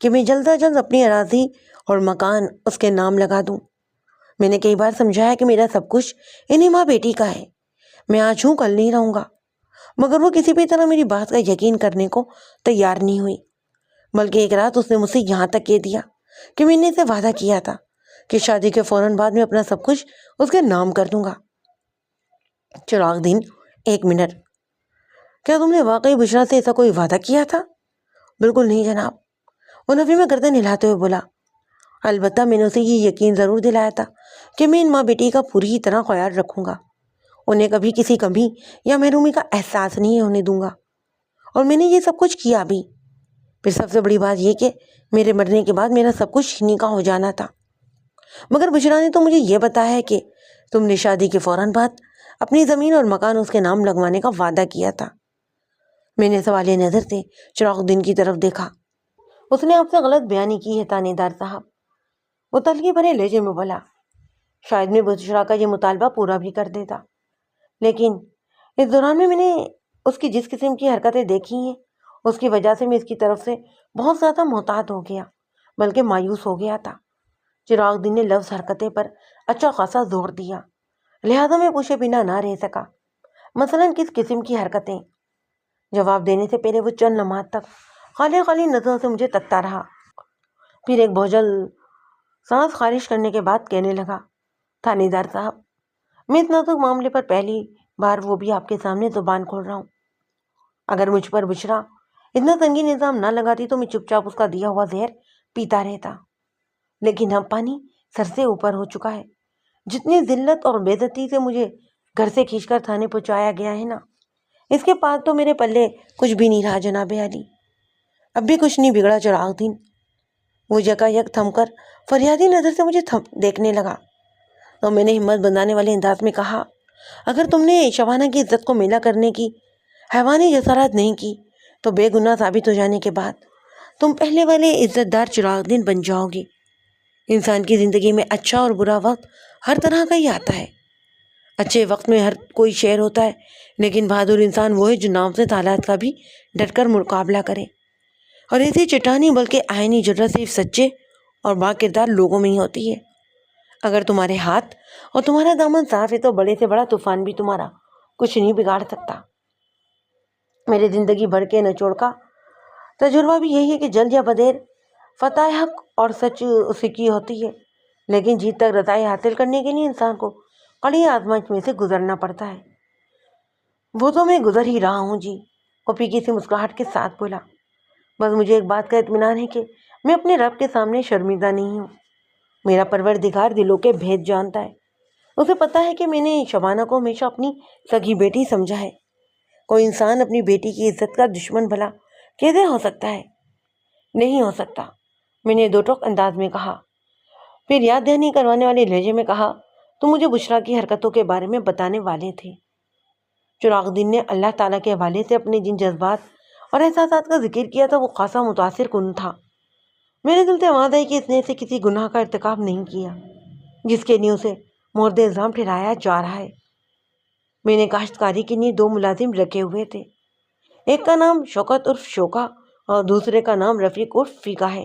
کہ میں جلد از جلد اپنی اراضی اور مکان اس کے نام لگا دوں۔ میں نے کئی بار سمجھایا کہ میرا سب کچھ انہیں ماں بیٹی کا ہے، میں آج ہوں کل نہیں رہوں گا، مگر وہ کسی بھی طرح میری بات کا یقین کرنے کو تیار نہیں ہوئی۔ بلکہ ایک رات اس نے مجھ سے یہاں تک کہہ دیا کہ میں نے اسے وعدہ کیا تھا کہ شادی کے فوراً بعد میں اپنا سب کچھ اس کے نام کر دوں گا۔ چراغ دین، 1 منٹ، کیا تم نے واقعی بشرا سے ایسا کوئی وعدہ کیا تھا؟ بالکل نہیں جناب، وہ نفی میں گردن ہلاتے ہوئے بولا۔ البتہ میں نے اسے یہ یقین ضرور دلایا تھا کہ میں ان ماں بیٹی کا پوری طرح خیال رکھوں گا، انہیں کبھی کسی کمی یا محرومی کا احساس نہیں ہونے دوں گا، اور میں نے یہ سب کچھ کیا بھی۔ پھر سب سے بڑی بات یہ کہ میرے مرنے کے بعد میرا سب کچھ انہیں کا ہو جانا تھا۔ مگر بشرا نے تو مجھے یہ بتایا ہے کہ تم نے شادی کے فوراً بعد اپنی زمین اور مکان اس کے نام لگوانے کا وعدہ کیا تھا۔ میں نے سوالیہ نظر سے چراغ دین کی طرف دیکھا۔ اس نے آپ سے غلط بیانی کی ہے تھانے دار صاحب، وہ تلخی بھرے لہجے میں بولا۔ شاید میں بشرا کا یہ مطالبہ پورا بھی کر دیتا، لیکن اس دوران میں نے اس کی جس قسم کی حرکتیں دیکھی ہیں اس کی وجہ سے میں اس کی طرف سے بہت زیادہ محتاط ہو گیا، بلکہ مایوس ہو گیا تھا۔ چراغ دین نے لفظ حرکتیں پر اچھا خاصا زور دیا، لہذا میں پوچھے بنا نہ رہ سکا، مثلاً کس قسم کی حرکتیں؟ جواب دینے سے پہلے وہ چند لمحات تک خالی خالی نظروں سے مجھے تکتا رہا، پھر ایک بوجھل سانس خارج کرنے کے بعد کہنے لگا، تھانے دار صاحب، میں اس نازک معاملے پر پہلی بار وہ بھی آپ کے سامنے زبان کھول رہا ہوں۔ اگر مجھ پر بشرا اتنا سنگین الزام نہ لگاتی تو میں چپ چاپ اس کا دیا ہوا زہر پیتا رہتا، لیکن اب پانی سر سے اوپر ہو چکا ہے. جتنی ذلت اور بے عزتی سے مجھے گھر سے کھینچ کر تھانے پہنچایا گیا ہے نا، اس کے بعد تو میرے پلے کچھ بھی نہیں رہا جناب عالی. اب بھی کچھ نہیں بگڑا چراغ دین. وہ یکا یک تھم کر فریادی نظر سے مجھے دیکھنے لگا. تو میں نے ہمت بندانے والے انداز میں کہا، اگر تم نے شبانہ کی عزت کو میلا کرنے کی حیوانی جسارت نہیں کی تو بے گناہ ثابت ہو جانے کے بعد تم پہلے والے عزت دار چراغ دین بن جاؤ گی. انسان کی زندگی میں اچھا اور برا وقت ہر طرح کا ہی آتا ہے. اچھے وقت میں ہر کوئی شعر ہوتا ہے، لیکن بہادر انسان وہ ہے جو نامزد حالات کا بھی ڈٹ کر مقابلہ کرے. اور ایسی چٹانی بلکہ آئینی جرأت صرف سچے اور با کردار لوگوں میں ہی ہوتی ہے. اگر تمہارے ہاتھ اور تمہارا دامن صاف ہے تو بڑے سے بڑا طوفان بھی تمہارا کچھ نہیں بگاڑ سکتا. میری زندگی بھر کے نچوڑ کا تجربہ بھی یہی ہے کہ جلد یا بدیر فتح حق اور سچ اسی کی ہوتی ہے، لیکن جیت تک رسائی حاصل کرنے کے لیے انسان کو کڑی آزمائش میں سے گزرنا پڑتا ہے. وہ تو میں گزر ہی رہا ہوں جی. وہ پھیکی سی مسکراہٹ کے ساتھ بولا. بس مجھے ایک بات کا اطمینان ہے کہ میں اپنے رب کے سامنے شرمندہ نہیں ہوں. میرا پروردگار دلوں کے بھید جانتا ہے. اسے پتا ہے کہ میں نے شبانہ کو ہمیشہ اپنی سگی بیٹی سمجھا ہے. کوئی انسان اپنی بیٹی کی عزت کا دشمن بھلا کیسے ہو سکتا ہے؟ نہیں ہو سکتا، میں نے دو ٹوک انداز میں کہا. پھر یاد دہانی کروانے والے لہجے میں کہا، تم مجھے بشریٰ کی حرکتوں کے بارے میں بتانے والے تھے. چراغ دین نے اللہ تعالیٰ کے حوالے سے اپنے جن جذبات اور احساسات کا ذکر کیا تھا وہ خاصا متاثر کن تھا. میرے دل سے آواز آئی کہ اس نے ایسے کسی گناہ کا ارتکاب نہیں کیا جس کے لیے اسے مورد الزام ٹھہرایا جا رہا ہے. میں نے کاشتکاری کے لیے 2 ملازم رکھے ہوئے تھے. ایک کا نام شوکت عرف شوکا اور دوسرے کا نام رفیق عرف فیقہ ہے.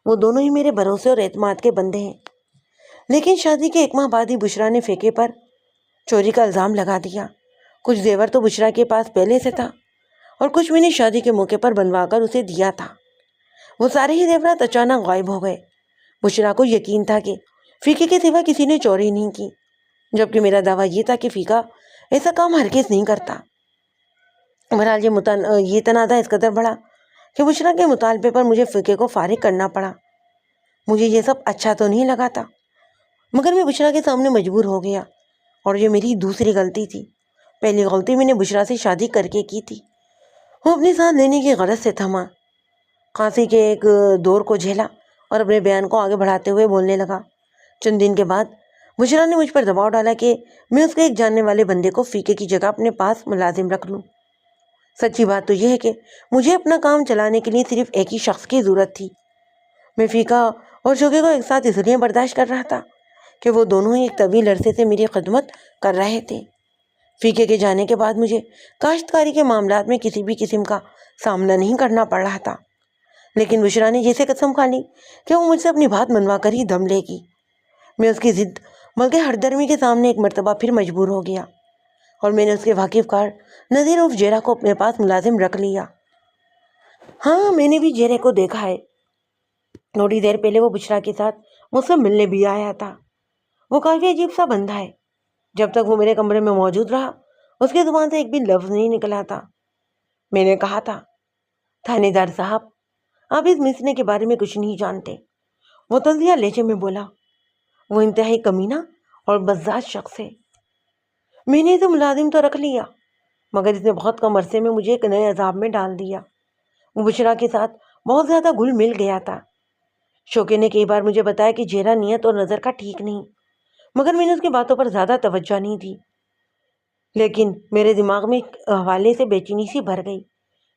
وہ دونوں ہی میرے بھروسے اور اعتماد کے بندے ہیں. لیکن شادی کے 1 ماہ بعد ہی بشریٰ نے فیقے پر چوری کا الزام لگا دیا. کچھ زیور تو بشریٰ کے پاس پہلے سے تھا اور کچھ میں نے شادی کے موقع پر بنوا کر اسے دیا تھا. وہ سارے ہی زیورات اچانک غائب ہو گئے. بشریٰ کو یقین تھا کہ فیقے کے سوا کسی نے چوری نہیں کی، جبکہ میرا دعویٰ یہ تھا کہ فیقہ ایسا کام ہرگز نہیں کرتا. بہرحال یہ تنازع اس قدر بڑھا کہ بشریٰ کے مطالبے پر مجھے فیقے کو فارغ کرنا پڑا. مجھے یہ سب اچھا تو نہیں لگا تھا، مگر میں بشریٰ کے سامنے مجبور ہو گیا اور یہ میری دوسری غلطی تھی. پہلی غلطی میں نے بشریٰ سے شادی کر کے کی تھی. وہ اپنے ساتھ لینے کی غرض سے تھما، کھانسی کے ایک دور کو جھیلا اور اپنے بیان کو آگے بڑھاتے ہوئے بولنے لگا. چند دن کے بعد بشریٰ نے مجھ پر دباؤ ڈالا کہ میں اس کے ایک جاننے والے بندے کو فیقے کی جگہ اپنے پاس ملازم رکھ لوں. سچی بات تو یہ ہے کہ مجھے اپنا کام چلانے کے لیے صرف ایک ہی شخص کی ضرورت تھی. میں فیقہ اور شوکے کو ایک ساتھ اس لیے برداشت کر رہا تھا کہ وہ دونوں ہی ایک طویل عرصے سے میری خدمت کر رہے تھے. فیقے کے جانے کے بعد مجھے کاشتکاری کے معاملات میں کسی بھی قسم کا سامنا نہیں کرنا پڑ رہا تھا. لیکن بشریٰ نے جیسے قسم کھا لی کہ وہ مجھ سے اپنی بات منوا کر ہی دم لے گی. میں اس کی ضد بلکہ ہر درمی کے سامنے ایک مرتبہ پھر مجبور ہو گیا اور میں نے اس کے واقف کار نذیر عرف جیرا کو اپنے پاس ملازم رکھ لیا. ہاں، میں نے بھی جیرے کو دیکھا ہے. تھوڑی دیر پہلے وہ بشریٰ کے ساتھ مجھ سے ملنے بھی آیا تھا. وہ کافی عجیب سا بندہ ہے. جب تک وہ میرے کمرے میں موجود رہا اس کی زبان سے ایک بھی لفظ نہیں نکلا تھا. میں نے کہا تھا، تھانے دار صاحب، آپ اس مسئلے کے بارے میں کچھ نہیں جانتے. وہ تنزیہ لہجے میں بولا. وہ انتہائی کمینہ اور بزاز شخص ہے. میں نے اسے ملازم تو رکھ لیا، مگر اس نے بہت کم عرصے میں مجھے ایک نئے عذاب میں ڈال دیا. وہ بشریٰ کے ساتھ بہت زیادہ گھل مل گیا تھا. شوکے نے کئی بار مجھے بتایا کہ جیرا نیت اور نظر کا ٹھیک نہیں، مگر میں نے اس کی باتوں پر زیادہ توجہ نہیں دی. لیکن میرے دماغ میں ایک حوالے سے بے چینی سی بھر گئی.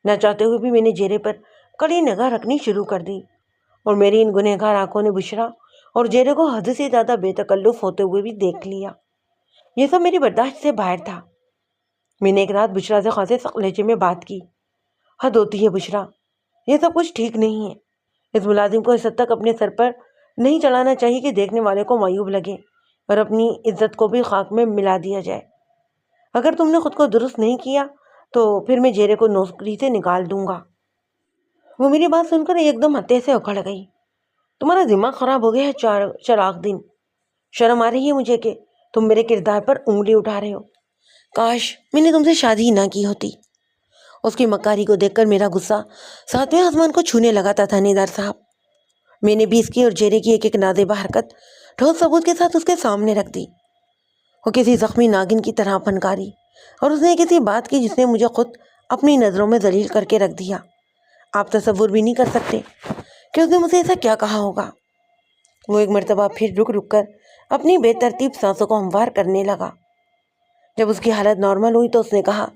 نہ چاہتے ہوئے بھی میں نے جیرے پر کڑی نگاہ رکھنی شروع کر دی اور میری ان گنہگار آنکھوں نے بشریٰ اور جیرے کو حد سے زیادہ بے تکلف ہوتے ہوئے بھی دیکھ لیا. یہ سب میری برداشت سے باہر تھا. میں نے ایک رات بشریٰ سے خاصے سخت لہجے میں بات کی. حد ہوتی ہے بشریٰ، یہ سب کچھ ٹھیک نہیں ہے. اس ملازم کو اس حد تک اپنے سر پر نہیں چڑھانا چاہیے کہ دیکھنے والے کو معیوب لگے اور اپنی عزت کو بھی خاک میں ملا دیا جائے. اگر تم نے خود کو درست نہیں کیا تو پھر میں جیرے کو نوکری سے نکال دوں گا. وہ میری بات سن کر ایک دم ہتے سے اکھڑ گئی. تمہارا دماغ خراب ہو گیا ہے چراغ دین. شرم آ رہی ہے مجھے کہ تم میرے کردار پر انگلی اٹھا رہے ہو. کاش میں نے تم سے شادی ہی نہ کی ہوتی. اس کی مکاری کو دیکھ کر میرا غصہ 7ویں آسمان کو چھونے لگا تھا. تھانے دار صاحب، میں نے بھی اس کی اور جیرے کی ایک ایک نازیبہ حرکت ٹھوس ثبوت کے ساتھ اس کے سامنے رکھ دی۔ وہ کسی زخمی ناگن کی طرح پھنکاری، اور اس نے کسی بات کی جس نے مجھے خود اپنی نظروں میں ذلیل کر کے رکھ دیا۔ آپ تصور بھی نہیں کر سکتے کہ اس نے مجھے ایسا کیا کہا ہوگا۔ وہ ایک مرتبہ پھر رک رک کر اپنی بے ترتیب سانسوں کو ہموار کرنے لگا۔ جب اس کی حالت نارمل ہوئی تو اس نے کہا،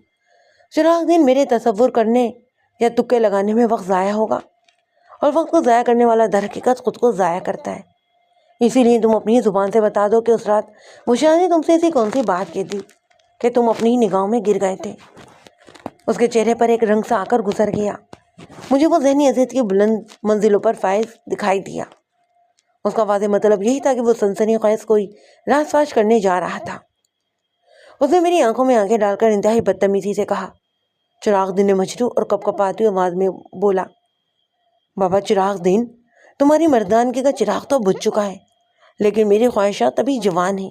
چراغ دین، میرے تصور کرنے یا تکے لگانے میں وقت ضائع ہوگا، اور وقت کو ضائع کرنے والا در حقیقت خود کو ضائع کرتا ہے۔ اسی لیے تم اپنی زبان سے بتا دو کہ اس رات بشرا نے تم سے ایسی کون سی بات کی تھی کہ تم اپنی ہی نگاہوں میں گر گئے تھے۔ اس کے چہرے پر ایک رنگ سا آ کر گزر گیا۔ مجھے وہ ذہنی اذیت کی بلند منزلوں پر فائز دکھائی دیا۔ اس کا واضح مطلب یہی تھا کہ وہ سنسنی خیز کوئی راز فاش کرنے جا رہا تھا۔ اس نے میری آنکھوں میں آنکھیں ڈال کر انتہائی بدتمیزی سے کہا۔ چراغ دین نے مجروح اور کپ کپاتی ہوئی آواز میں بولا، بابا چراغ دین، تمہاری مردانگی کا چراغ تو بجھ چکا ہے، لیکن میری خواہشات ابھی جوان ہیں۔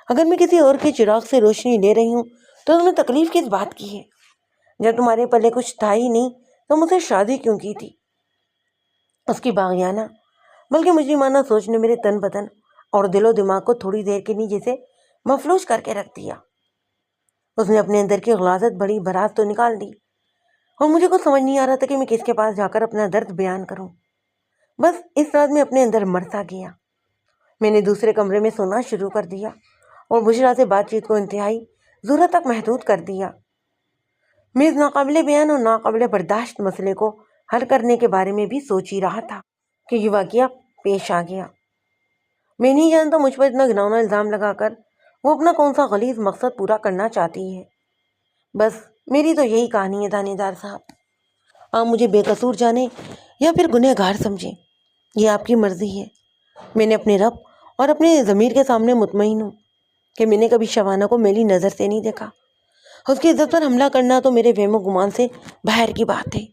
اگر میں کسی اور کے چراغ سے روشنی لے رہی ہوں تو تم نے تکلیف کس بات کی ہے؟ جب تمہارے پلے کچھ تھا ہی نہیں تو مجھ سے شادی کیوں کی تھی؟ اس کی باغیانہ بلکہ مجرمانہ سوچ نے میرے تن بدن اور دل و دماغ کو تھوڑی دیر کے لیے جیسے مفلوج کر کے رکھ دیا۔ اس نے اپنے اندر کی غلاظت بڑی بھراس تو نکال دی، اور مجھے کچھ سمجھ نہیں آ رہا تھا کہ میں کس کے پاس جا کر اپنا درد بیان کروں۔ بس اس رات میں اپنے اندر مرتا گیا۔ میں نے دوسرے کمرے میں سونا شروع کر دیا اور بشرا سے بات چیت کو انتہائی ضرورت تک محدود کر دیا۔ میں اس ناقابل بیان اور ناقابل برداشت مسئلے کو حل کرنے کے بارے میں بھی سوچ ہی رہا تھا کہ یہ واقعہ پیش آ گیا۔ میں نہیں جانتا مجھ پر اتنا گھناؤنا الزام لگا کر وہ اپنا کون سا غلیظ مقصد پورا کرنا چاہتی ہے۔ بس میری تو یہی کہانی ہے تھانے دار صاحب۔ آپ مجھے بے قصور جانیں یا پھر گنہ گار سمجھیں، یہ آپ کی مرضی ہے۔ میں نے اپنے رب اور اپنے ضمیر کے سامنے مطمئن ہوں کہ میں نے کبھی شبانہ کو میلی نظر سے نہیں دیکھا۔ اس کی عزت پر حملہ کرنا تو میرے وہم و گمان سے باہر کی بات ہے۔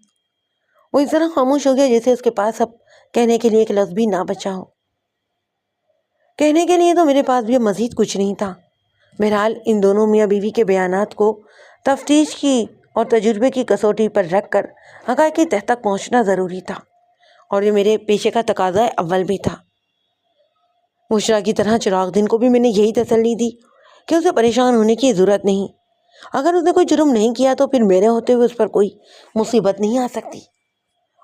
وہ اس طرح خاموش ہو گیا جیسے اس کے پاس اب کہنے کے لیے ایک لفظ بھی نہ بچا ہو۔ کہنے کے لیے تو میرے پاس بھی اب مزید کچھ نہیں تھا۔ بہرحال ان دونوں میاں بیوی کے بیانات کو تفتیش کی اور تجربے کی کسوٹی پر رکھ کر حقائق کی تہ تک پہنچنا ضروری تھا، اور یہ میرے پیشے کا تقاضا اول بھی تھا۔ بشرا کی طرح چراغ دین کو بھی میں نے یہی تسلی دی کہ اسے پریشان ہونے کی ضرورت نہیں۔ اگر اس نے کوئی جرم نہیں کیا تو پھر میرے ہوتے ہوئے اس پر کوئی مصیبت نہیں آ سکتی۔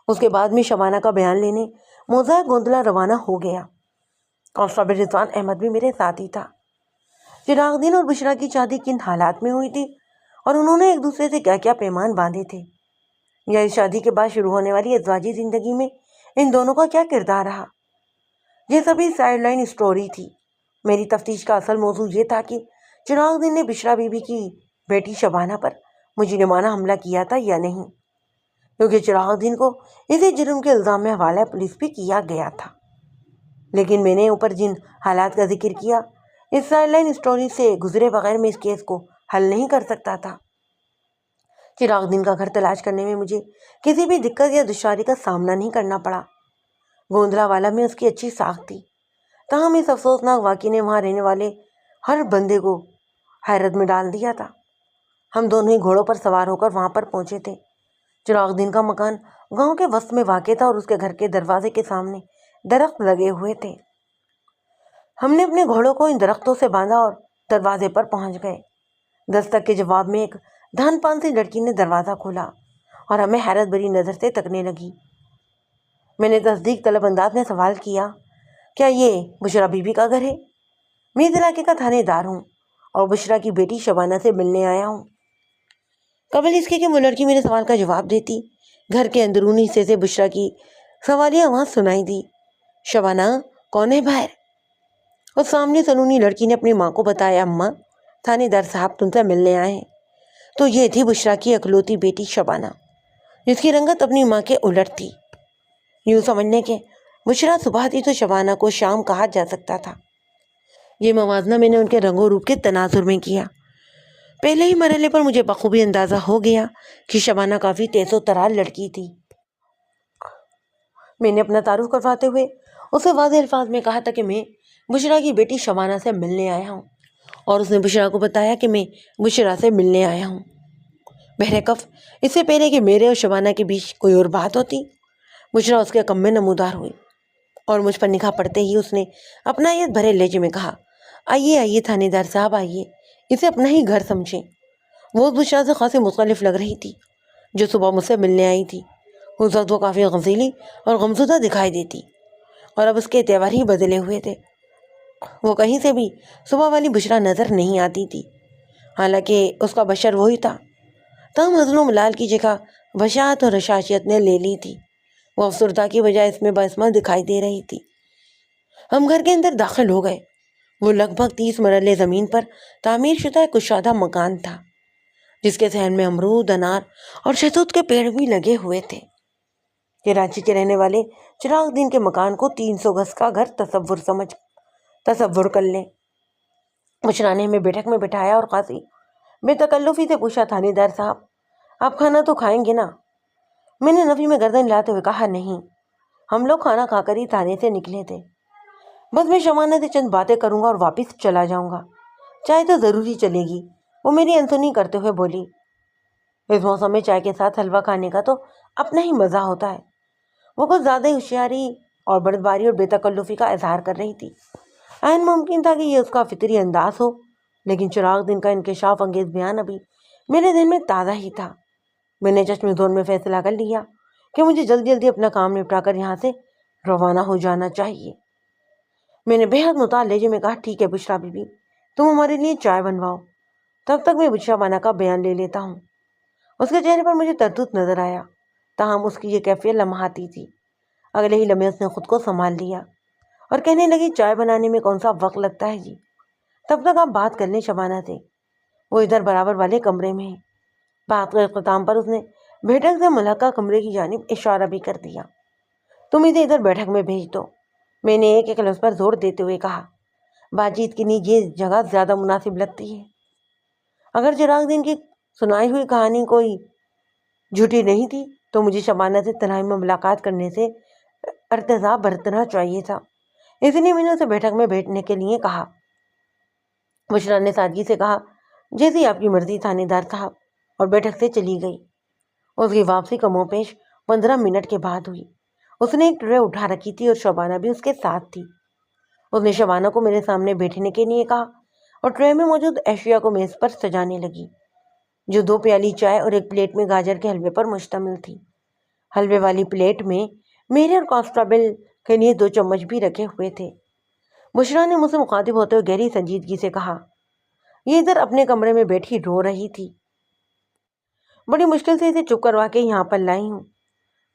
اس کے بعد میں شبانہ کا بیان لینے موضع گوندلا روانہ ہو گیا۔ کانسٹیبل رضوان احمد بھی میرے ساتھ ہی تھا۔ چراغ دین اور بشرا کی شادی کن حالات میں ہوئی تھی اور انہوں نے ایک دوسرے سے کیا کیا پیمان باندھے تھے، یا اس شادی کے بعد شروع ہونے والی ازواجی زندگی میں ان دونوں کا کیا کردار رہا، یہ سبھی سائیڈ لائن اسٹوری تھی۔ میری تفتیش کا اصل موضوع یہ تھا کہ چراغ دین نے بشرا بیوی کی بیٹی شبانہ پر مجرمانہ حملہ کیا تھا یا نہیں، کیونکہ چراغ دین کو اسی جرم کے الزام میں حوالہ پولیس بھی کیا گیا تھا۔ لیکن میں نے اوپر جن حالات کا ذکر کیا، اس سائیڈ لائن اسٹوری سے گزرے بغیر میں اس کیس کو حل نہیں کر سکتا تھا۔ چراغ دین کا گھر تلاش کرنے میں مجھے کسی بھی دقت یا دشواری کا سامنا نہیں کرنا پڑا۔ گوندلا والا میں اس کی اچھی ساکھ تھی، تاہم اس افسوسناک واقعے نے وہاں رہنے والے ہر بندے کو حیرت میں ڈال دیا تھا۔ ہم دونوں ہی گھوڑوں پر سوار ہو کر وہاں پر پہنچے تھے۔ چراغ دین کا مکان گاؤں کے وسط میں واقع تھا اور اس کے گھر کے دروازے کے سامنے درخت لگے ہوئے تھے۔ ہم نے اپنے گھوڑوں کو ان درختوں سے باندھا اور دروازے پر پہنچ گئے۔ دستک کے جواب میں ایک دھان پان سی لڑکی نے دروازہ کھولا اور ہمیں حیرت بھری نظر سے تکنے لگی۔ میں نے تصدیق طلب انداز میں سوال کیا، کیا یہ بشرا بیوی کا گھر ہے؟ میں اس علاقے کا تھانے دار ہوں اور بشرا کی بیٹی شبانہ سے ملنے آیا ہوں۔ قبل اس کے کہ وہ لڑکی میرے سوال کا جواب دیتی، گھر کے اندرونی حصے سے بشرا کی سوالیہ آواز سنائی دی، شبانہ کون ہے باہر؟ اور سامنے سنونی لڑکی نے اپنی ماں کو بتایا، اماں تھانے دار صاحب تم سے ملنے آئے ہیں۔ تو یہ تھی بشرا کی اکلوتی بیٹی شبانہ، جس کی رنگت اپنی ماں کے الٹ تھی۔ یوں سمجھنے کے بشرا صبح تھی تو شبانہ کو شام کہا جا سکتا تھا۔ یہ موازنہ میں نے ان کے رنگ و روپ کے تناظر میں کیا۔ پہلے ہی مرحلے پر مجھے بخوبی اندازہ ہو گیا کہ شبانہ کافی تیز و ترار لڑکی تھی۔ میں نے اپنا تعارف کرواتے ہوئے اسے واضح الفاظ میں کہا تھا کہ میں بشرا کی بیٹی شبانہ سے ملنے آیا ہوں، اور اس نے بشرا کو بتایا کہ میں بشرا سے ملنے آیا ہوں۔ بہرکف اس سے پہلے کہ میرے اور شبانہ کے بیچ کوئی اور بات ہوتی، بشرا اس کے کم میں نمودار ہوئی۔ اور مجھ پر نگاہ پڑتے ہی اس نے اپنائیت بھرے لہجے میں کہا، آئیے آئیے تھانے دار صاحب، آئیے، اسے اپنا ہی گھر سمجھیں۔ وہ اس بشرا سے خاصی مختلف لگ رہی تھی جو صبح مجھ سے ملنے آئی تھی۔ اس وقت وہ کافی غزیلی اور غمزدہ دکھائی دیتی، اور اب اس کے تیور ہی بدلے ہوئے تھے۔ وہ کہیں سے بھی صبح والی بشرا نظر نہیں آتی تھی، حالانکہ اس کا بشر وہی تھا۔ تاہم مظلوم لال کی جگہ وشاعت اور رشاشیت نے لے لی تھی۔ وہ افسردہ کی بجائے اس میں باسمت دکھائی دے رہی تھی۔ ہم گھر کے اندر داخل ہو گئے۔ وہ لگ بھگ 30 مرلے زمین پر تعمیر شدہ ایک کشادہ مکان تھا، جس کے صحن میں امرود، انار اور شہتوت کے پیڑ بھی لگے ہوئے تھے۔ کراچی کے رہنے والے چراغ دین کے مکان کو 300 گز کا گھر تصور کر لیں۔ بشرا نے ہمیں بیٹھک میں بٹھایا اور خاصی بے تکلفی سے پوچھا، تھانے دار صاحب، آپ کھانا تو کھائیں گے نا؟ میں نے نفی میں گردن لاتے ہوئے کہا، نہیں، ہم لوگ کھانا کھا کر ہی تھانے سے نکلے تھے، بس میں شبانہ سے چند باتیں کروں گا اور واپس چلا جاؤں گا، چائے تو ضروری چلے گی، وہ میری انسنی کرتے ہوئے بولی۔ اس موسم میں چائے کے ساتھ حلوہ کھانے کا تو اپنا ہی مزہ ہوتا ہے۔ وہ کچھ زیادہ ہوشیاری اور بردباری اور بے تکلفی کا اظہار کر رہی تھی۔ عین ممکن تھا کہ یہ اس کا فطری انداز ہو، لیکن چراغ دن کا انکشاف انگیز بیان ابھی میرے دل میں تازہ ہی تھا۔ میں نے چشم زور میں فیصلہ کر لیا کہ مجھے جلدی جلدی اپنا کام نپٹا کر یہاں سے روانہ ہو جانا چاہیے۔ میں نے بے حد متاع لہجے میں کہا، ٹھیک ہے بشرا بی بی، تم ہمارے لیے چائے بنواؤ، تب تک میں بشرا بانا کا بیان لے لیتا ہوں۔ اس کے چہرے پر مجھے تردد نظر آیا، تاہم اس کی یہ کیفیت لمحاتی تھی۔ اگلے ہی لمحے اس نے خود کو سنبھال لیا اور کہنے لگی، چائے بنانے میں کون سا وقت لگتا ہے جی، تب تک آپ بات کر لیں شبانہ سے، وہ ادھر برابر والے کمرے میں ہے۔ بات کے اختتام پر اس نے بیٹھک سے ملحقہ کمرے کی جانب اشارہ بھی کر دیا۔ تم اسے ادھر بیٹھک میں بھیج دو، میں نے ایک لفظ پر زور دیتے ہوئے کہا۔ بات چیت کے لیے یہ جگہ زیادہ مناسب لگتی ہے۔ اگر چراغ دین کی سنائی ہوئی کہانی کوئی جھوٹی نہیں تھی تو مجھے شبانہ سے تنہائی میں ملاقات کرنے سے ارتضا برتنا چاہیے تھا، اس لیے میں نے اسے بیٹھک میں بیٹھنے کے لیے کہا۔ بشرا نے سادگی سے کہا، جیسی آپ کی مرضی تھانے دار صاحب، اور بیٹھک سے چلی گئی۔ اس کی واپسی کم و بیش 15 منٹ کے بعد ہوئی۔ اس نے ایک ٹرے اٹھا رکھی تھی اور شبانہ بھی اس کے ساتھ تھی۔ اس نے شبانہ کو میرے سامنے بیٹھنے کے لیے کہا اور ٹرے میں موجود اشیاء کو میز پر سجانے لگی، جو 2 پیالی چائے اور ایک پلیٹ میں گاجر کے حلوے پر مشتمل تھی۔ حلوے والی پلیٹ میں میرے اور کانسٹیبل کے لیے 2 چمچ بھی رکھے ہوئے تھے۔ بشرا نے مجھ سے مخاطب ہوتے ہوئے گہری سنجیدگی سے کہا، یہ ادھر اپنے کمرے میں بیٹھی رو رہی تھی، بڑی مشکل سے اسے چپ کروا کے یہاں پر لائی ہوں۔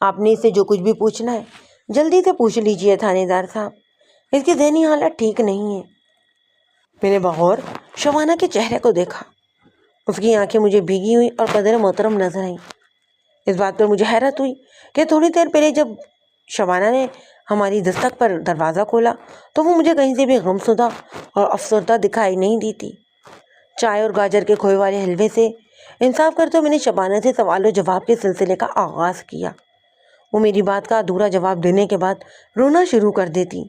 آپ نے اس سے جو کچھ بھی پوچھنا ہے جلدی سے پوچھ لیجئے تھانے دار صاحب، اس کی ذہنی حالت ٹھیک نہیں ہے۔ میں نے بغور شبانہ کے چہرے کو دیکھا۔ اس کی آنکھیں مجھے بھیگی ہوئی اور قدر محترم نظر آئیں۔ اس بات پر مجھے حیرت ہوئی کہ تھوڑی دیر پہلے جب شبانہ نے ہماری دستک پر دروازہ کھولا تو وہ مجھے کہیں سے بھی غمزدہ اور افسردہ دکھائی نہیں دی تھی۔ چائے اور گاجر کے کھوئے والے حلوے سے انصاف کرتے ہوئے میں نے شبانہ سے سوال و جواب کے سلسلے کا آغاز کیا۔ وہ میری بات کا ادھورا جواب دینے کے بعد رونا شروع کر دیتی۔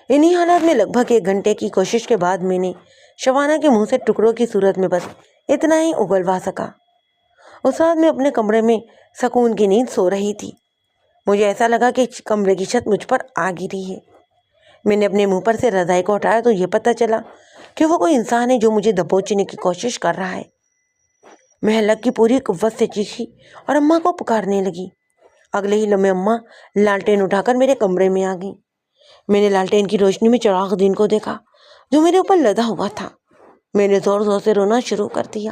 انہی حالات میں لگ بھگ 1 گھنٹے کی کوشش کے بعد میں نے شبانہ کے منہ سے ٹکڑوں کی صورت میں بس اتنا ہی اگلوا سکا۔ اس رات میں اپنے کمرے میں سکون کی نیند سو رہی تھی۔ مجھے ایسا لگا کہ کمرے کی چھت مجھ پر آ گری ہے۔ میں نے اپنے منہ پر سے رضائی کو ہٹایا تو یہ پتہ چلا کہ وہ کوئی انسان ہے جو مجھے دبوچنے کی کوشش کر رہا ہے۔ میں حلق کی پوری قوت سے چیخی اور اماں کو پکارنے لگی۔ اگلے ہی لمحے اماں لالٹین اٹھا کر میرے کمرے میں آ گئی۔ میں نے لالٹین کی روشنی میں چراغ دین کو دیکھا جو میرے اوپر لدا ہوا تھا۔ میں نے زور زور سے رونا شروع کر دیا۔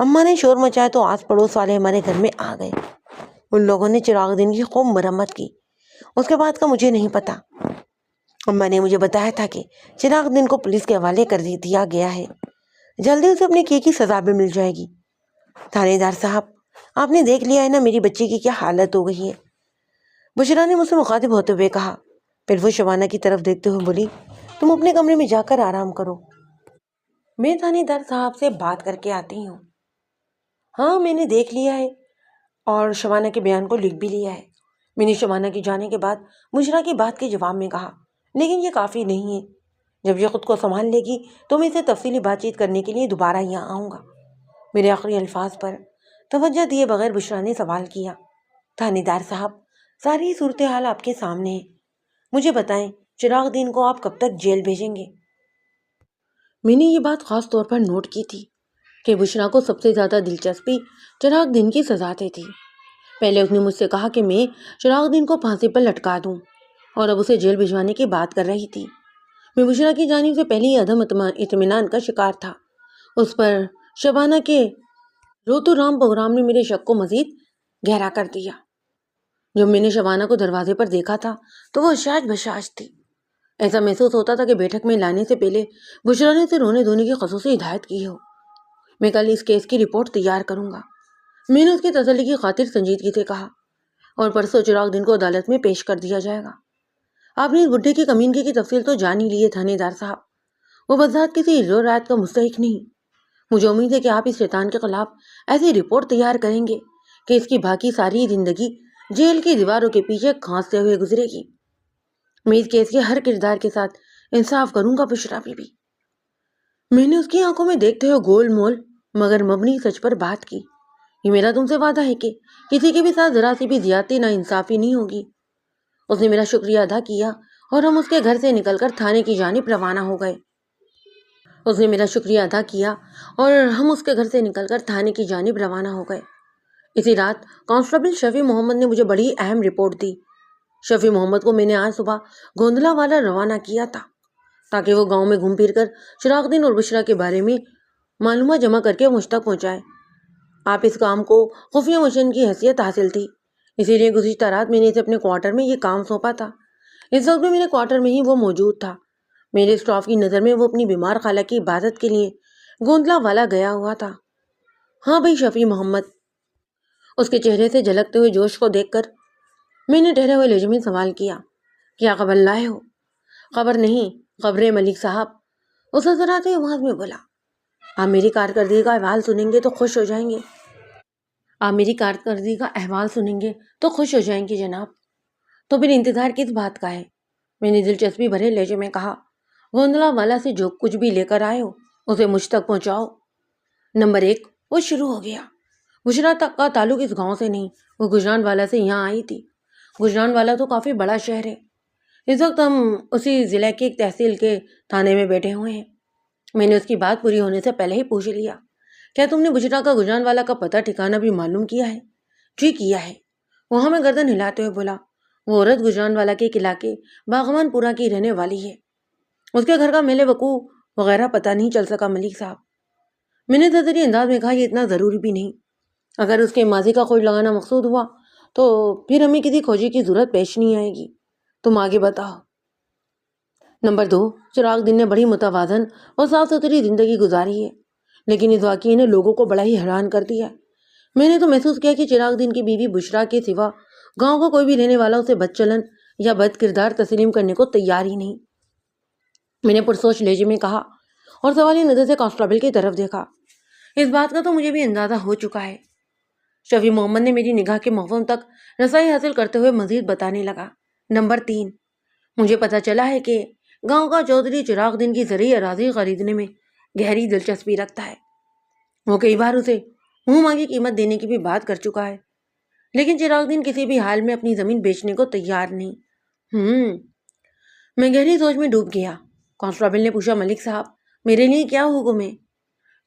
اماں نے شور مچایا تو آس پڑوس والے ہمارے گھر میں آ گئے۔ ان لوگوں نے چراغ دین کی خوب مرمت کی۔ اس کے بعد کا مجھے نہیں پتا۔ اماں نے مجھے بتایا تھا کہ چراغ دین کو پولیس کے حوالے کر دیا گیا ہے، جلدی اسے اپنے کیے کی سزا بھی مل جائے گی۔ تھانے دار صاحب، آپ نے دیکھ لیا ہے نا میری بچی کی کیا حالت ہو گئی ہے، بشرا نے مجھ سے مخاطب ہوتے ہوئے کہا۔ پھر وہ شبانہ کی طرف دیکھتے ہوئے بولی، تم اپنے کمرے میں جا کر آرام کرو، میں تھانے دار صاحب سے بات کر کے آتی ہوں۔ ہاں، میں نے دیکھ لیا ہے اور شبانہ کے بیان کو لکھ بھی لیا ہے۔ میں نے شبانہ کی جانے کے بعد بشرا کی بات کے جواب میں کہا، لیکن یہ کافی نہیں ہے۔ جب یہ خود کو سنبھال لے گی تو میں اسے تفصیلی بات چیت کرنے کے لیے دوبارہ یہاں آؤں گا۔ میرے آخری الفاظ پر توجہ دیے بغیر بشرا نے سوال کیا، تھانے دار صاحب، ساری صورتحال آپ کے سامنے ہے، مجھے بتائیں چراغ دین کو آپ کب تک جیل بھیجیں گے؟ میں نے یہ بات خاص طور پر نوٹ کی تھی کہ بشرا کو سب سے زیادہ دلچسپی چراغ دین کی سزا سے تھی۔ پہلے اس نے مجھ سے کہا کہ میں چراغ دین کو پھانسی پر لٹکا دوں اور اب اسے جیل بھجوانے کی بات کر رہی تھی۔ میں بشرا کی جانب سے پہلے ہی عدم اطمینان کا شکار تھا۔ اس پر شبانہ کے روتو رام پروگرام نے میرے شک کو مزید گہرا کر دیا۔ جب میں نے شبانہ کو دروازے پر دیکھا تھا تو وہ اشاج بشاج تھی۔ ایسا محسوس ہوتا تھا کہ بیٹھک میں لانے سے پہلے بشرا نے اسے رونے دھونے کی خصوصی ہدایت کی ہو۔ میں کل اس کیس کی رپورٹ تیار کروں گا، میں نے اس کی تسلی کی خاطر سنجیدگی سے کہا، اور پرسوں چراغ دن کو عدالت میں پیش کر دیا جائے گا۔ آپ نے اس بڈھے کی کمینگی کی تفصیل تو جان ہی لی ہے تھانے دار صاحب، وہ بذات کسی رو رعایت کا مستحق نہیں۔ مجھے امید ہے کہ آپ اس شیطان کے خلاف ایسی رپورٹ تیار کریں گے کہ اس کی باقی ساری زندگی جیل کی دیواروں کے پیچھے کھانستے ہوئے گزرے گی۔ میں اس کیس کے ہر کردار کے ساتھ انصاف کروں گا بشرا بی بی۔ میں نے اس کی آنکھوں میں دیکھتے ہوئے گول مول مگر مبنی سچ پر بات کی۔ یہ میرا تم سے وعدہ ہے کہ کسی کے بھی ساتھ ذرا سی بھی زیادتی نا انصافی نہیں ہوگی۔ اس نے میرا شکریہ ادا کیا اور ہم اس کے گھر سے نکل کر تھانے کی جانب روانہ ہو گئے۔ اسی رات کانسٹیبل شفیع محمد نے مجھے بڑی اہم رپورٹ دی۔ شفیع محمد کو میں نے آج صبح گوندلا والا روانہ کیا تھا تاکہ وہ گاؤں میں گھوم پھر کر چراغ دین اور بشرا کے بارے میں معلومات جمع کر کے مجھ تک پہنچائے۔ آپ اس کام کو خفیہ مشن کی حیثیت حاصل تھی، اسی لیے گزشتہ رات میں نے اسے اپنے کوارٹر میں یہ کام سونپا تھا۔ اس وقت بھی میرے کوارٹر میں ہی وہ موجود تھا۔ میرے اسٹاف کی نظر میں وہ اپنی بیمار خالہ کی عبادت کے لیے گوندلا والا گیا ہوا تھا۔ ہاں بھائی شفیع محمد، اس کے چہرے سے جھلکتے ہوئے جوش کو دیکھ کر میں نے ٹھہرے ہوئے لہجے میں سوال کیا، کیا خبر لائے ہو؟ خبر نہیں، خبریں ملک صاحب، اس حضراتی آواز میں بولا۔ آپ میری کارکردگی کا احوال سنیں گے تو خوش ہو جائیں گے، جناب۔ تو پھر انتظار کس بات کا ہے؟ میں نے دلچسپی بھرے لہجے میں کہا، گوندلا والا سے جو کچھ بھی لے کر آئے ہو اسے مجھ تک پہنچاؤ۔ نمبر 1، وہ شروع ہو گیا۔ گجرا تک کا تعلق اس گاؤں سے نہیں، وہ گجران والا سے یہاں آئی تھی۔ گجران والا تو کافی بڑا شہر ہے۔ اس وقت ہم اسی ضلع کی ایک تحصیل کے تھانے میں بیٹھے ہوئے ہیں۔ میں نے اس کی بات پوری ہونے سے پہلے ہی پوچھ لیا، کیا تم نے بشرا کا گجران والا کا پتہ ٹھکانہ بھی معلوم کیا ہے؟ جی کیا ہے، وہ ہمیں گردن ہلاتے ہوئے بولا۔ وہ عورت گجران والا کے علاقے باغمان پورہ کی رہنے والی ہے۔ اس کے گھر کا میل وقوع وغیرہ پتہ نہیں چل سکا ملک صاحب۔ میں نے تدری انداز میں کہا، یہ اتنا ضروری بھی نہیں۔ اگر اس کے ماضی کا کھوج لگانا مقصود ہوا تو پھر ہمیں کسی کھوجی کی ضرورت پیش نہیں آئے گی۔ تم آگے بتاؤ۔ نمبر 2، چراغ دن نے بڑی متوازن اور صاف ستھری زندگی گزاری ہے، لیکن اس واقعے نے لوگوں کو بڑا ہی حیران کر دیا ہے۔ میں نے تو محسوس کیا کہ چراغ دن کی بیوی بشرا کے سوا گاؤں کا کوئی بھی رہنے والا اسے بد چلن یا بد کردار تسلیم کرنے کو تیار ہی نہیں۔ میں نے پرسوچ لہجے میں کہا اور سوالی نظر سے کانسٹیبل کی طرف دیکھا، اس بات کا تو مجھے بھی اندازہ ہو چکا ہے۔ شفیع محمد نے میری نگاہ کے مفہوم تک رسائی حاصل کرتے ہوئے مزید بتانے لگا۔ نمبر 3، مجھے پتہ چلا ہے کہ گاؤں کا چودھری چراغ دن کی زرعی اراضی خریدنے میں گہری دلچسپی رکھتا ہے۔ وہ کئی بار اسے منہ مانگی قیمت دینے کی بھی بات کر چکا ہے، لیکن چراغ دن کسی بھی حال میں اپنی زمین بیچنے کو تیار نہیں۔ میں گہری سوچ میں ڈوب گیا۔ کانسٹیبل نے پوچھا، ملک صاحب میرے لیے کیا حکم ہے؟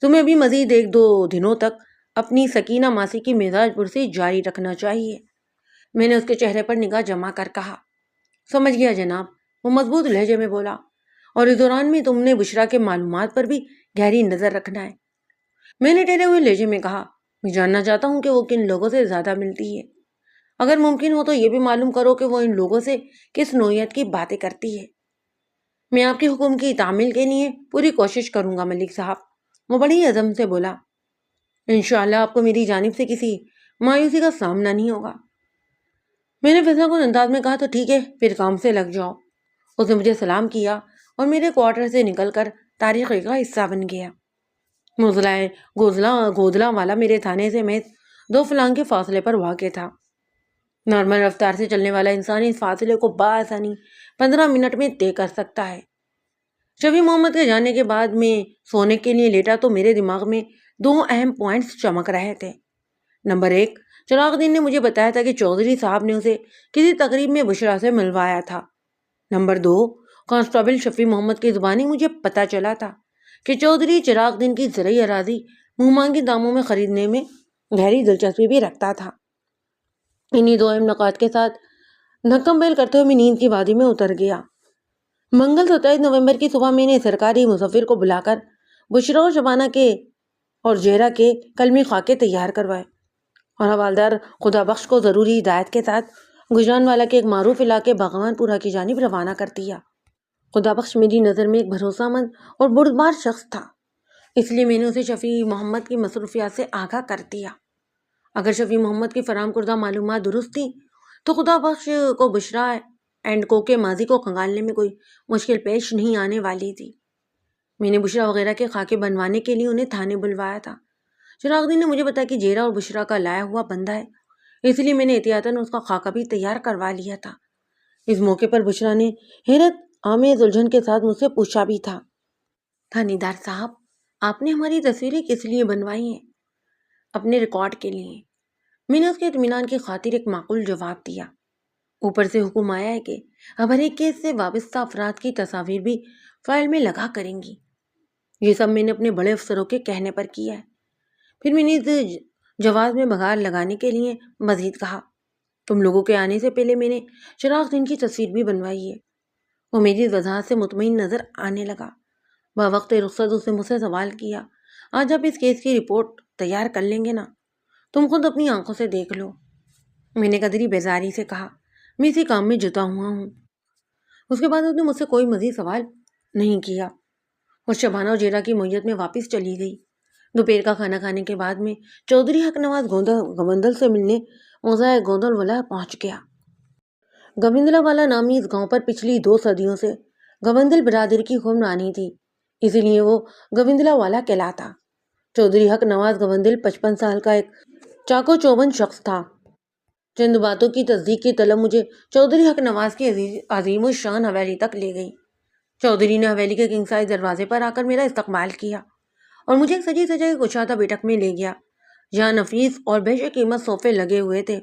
تمہیں ابھی مزید 1-2 دنوں تک اپنی سکینہ ماسی کی مزاج پرسی جاری رکھنا چاہیے۔ میں نے اس کے چہرے پر نگاہ جما کر کہا، سمجھ گیا جناب۔ وہ مضبوط لہجے میں بولا، اور اس دوران میں تم نے بشرا کے معلومات پر بھی گہری نظر رکھنا ہے۔ میں نے ٹھہرے ہوئے لہجے میں کہا، میں جاننا چاہتا ہوں کہ وہ کن لوگوں سے زیادہ ملتی ہے۔ اگر ممکن ہو تو یہ بھی معلوم کرو کہ وہ ان لوگوں سے کس نوعیت کی باتیں کرتی ہے۔ میں آپ کے حکم کی تعمیل کے لیے پوری کوشش کروں گا ملک صاحب، وہ بڑی عزم سے بولا۔ انشاءاللہ آپ کو میری جانب سے کسی مایوسی کا سامنا نہیں ہوگا۔ میں نے فیصلہ کن انداز میں کہا، تو ٹھیک ہے، پھر کام سے لگ جاؤ۔ اس نے مجھے سلام کیا اور میرے کوارٹر سے نکل کر تاریخی کا حصہ بن گیا۔ گودلا والا میرے تھانے سے محض 2 فلانگ کے فاصلے پر واقع تھا۔ نارمل رفتار سے چلنے والا انسان اس فاصلے کو بآسانی 15 منٹ میں طے کر سکتا ہے۔ شفیع محمد کے جانے کے بعد میں سونے کے لیے لیٹا تو میرے دماغ میں 2 اہم پوائنٹس چمک رہے تھے۔ نمبر 1، چراغ دین نے مجھے بتایا تھا کہ چودھری صاحب نے اسے کسی تقریب میں بشرا سے ملوایا تھا۔ نمبر 2، کانسٹیبل شفیع محمد کی زبانی مجھے پتہ چلا تھا کہ چودھری چراغ دین کی زرعی اراضی منہ مانگی داموں میں خریدنے میں گہری دلچسپی بھی رکھتا تھا۔ انہی دو اہم نکات کے ساتھ دھکم بیل کرتے ہوئے میں نیند کی وادی میں اتر گیا۔ منگل 27 نومبر کی صبح میں نے سرکاری مصور کو بلا کر بشرا اور شبانہ کے اور زہرا کے کلمی خاکے تیار کروائے اور حوالدار خدا بخش کو ضروری ہدایت کے ساتھ گجرانوالا کے ایک معروف علاقے بھگوان پورہ کی جانب روانہ کر دیا۔ خدا بخش میری نظر میں ایک بھروسہ مند اور بردبار شخص تھا، اس لیے میں نے اسے شفیع محمد کی مصروفیات سے آگاہ کر دیا۔ اگر شفیع محمد کی فراہم کردہ معلومات درست تھیں تو خدا بخش کو بشرا اینڈ کو کے ماضی کو کھنگالنے میں کوئی مشکل پیش نہیں آنے والی تھی۔ میں نے بشرا وغیرہ کے خاکے بنوانے کے لیے انہیں تھانے بلوایا تھا۔ چراغ دین نے مجھے بتایا کہ زہرا اور بشرا کا لایا ہوا بندہ ہے، اس لیے میں نے احتیاطاً اس کا خاکہ بھی تیار کروا لیا تھا۔ اس موقع پر بشرا نے حیرت آمیز الجھن کے ساتھ مجھ سے پوچھا بھی تھا، تھانے دار صاحب، آپ نے ہماری تصویریں کس لیے بنوائی ہیں؟ اپنے ریکارڈ کے لیے۔ میں نے اس کے اطمینان کی خاطر ایک معقول جواب دیا۔ اوپر سے حکم آیا ہے کہ اب ہر ایک کیس سے وابستہ افراد کی تصاویر بھی فائل میں لگا کریں گی۔ یہ سب میں نے اپنے بڑے افسروں کے کہنے پر کیا ہے۔ پھر میں نے جواز میں بگار لگانے کے لیے مزید کہا، تم لوگوں کے آنے سے پہلے میں نے چراغ دین کی تصویر بھی بنوائی ہے۔ وہ میری وضاحت سے مطمئن نظر آنے لگا۔ بوقت رخصت اس نے مجھ سے سوال کیا، آج آپ اس کیس کی رپورٹ تیار کر لیں گے نا؟ تم خود اپنی آنکھوں سے دیکھ لو۔ میں نے قدری بیزاری سے کہا، میں اسی کام میں جتا ہوا ہوں۔ اس کے بعد اس نے مجھ سے کوئی مزید سوال نہیں کیا اور شبانہ اور زہرا کی معیت میں واپس چلی گئی۔ دوپہر کا کھانا کھانے کے بعد میں چودھری حق نواز گوندل سے ملنے موضع گوندل والا پہنچ گیا۔ گوندلا والا نامی اس گاؤں پر پچھلی 2 صدیوں سے گوندل برادری کی حکمرانی تھی، اسی لیے وہ گوندلا والا کہلاتا۔ چودھری حق نواز گوندل 55 سال کا ایک چاقو چوبند شخص تھا۔ چند باتوں کی تصدیق کی طلب مجھے چودھری حق نواز کی عظیم الشان حویلی تک لے گئی۔ چودھری نے حویلی کے کنگ سائز دروازے پر آ کر میرا استقبال کیا اور مجھے ایک سجی سجائی کشادہ بیٹھک میں لے گیا، جہاں نفیس اور بیش قیمت صوفے لگے ہوئے تھے۔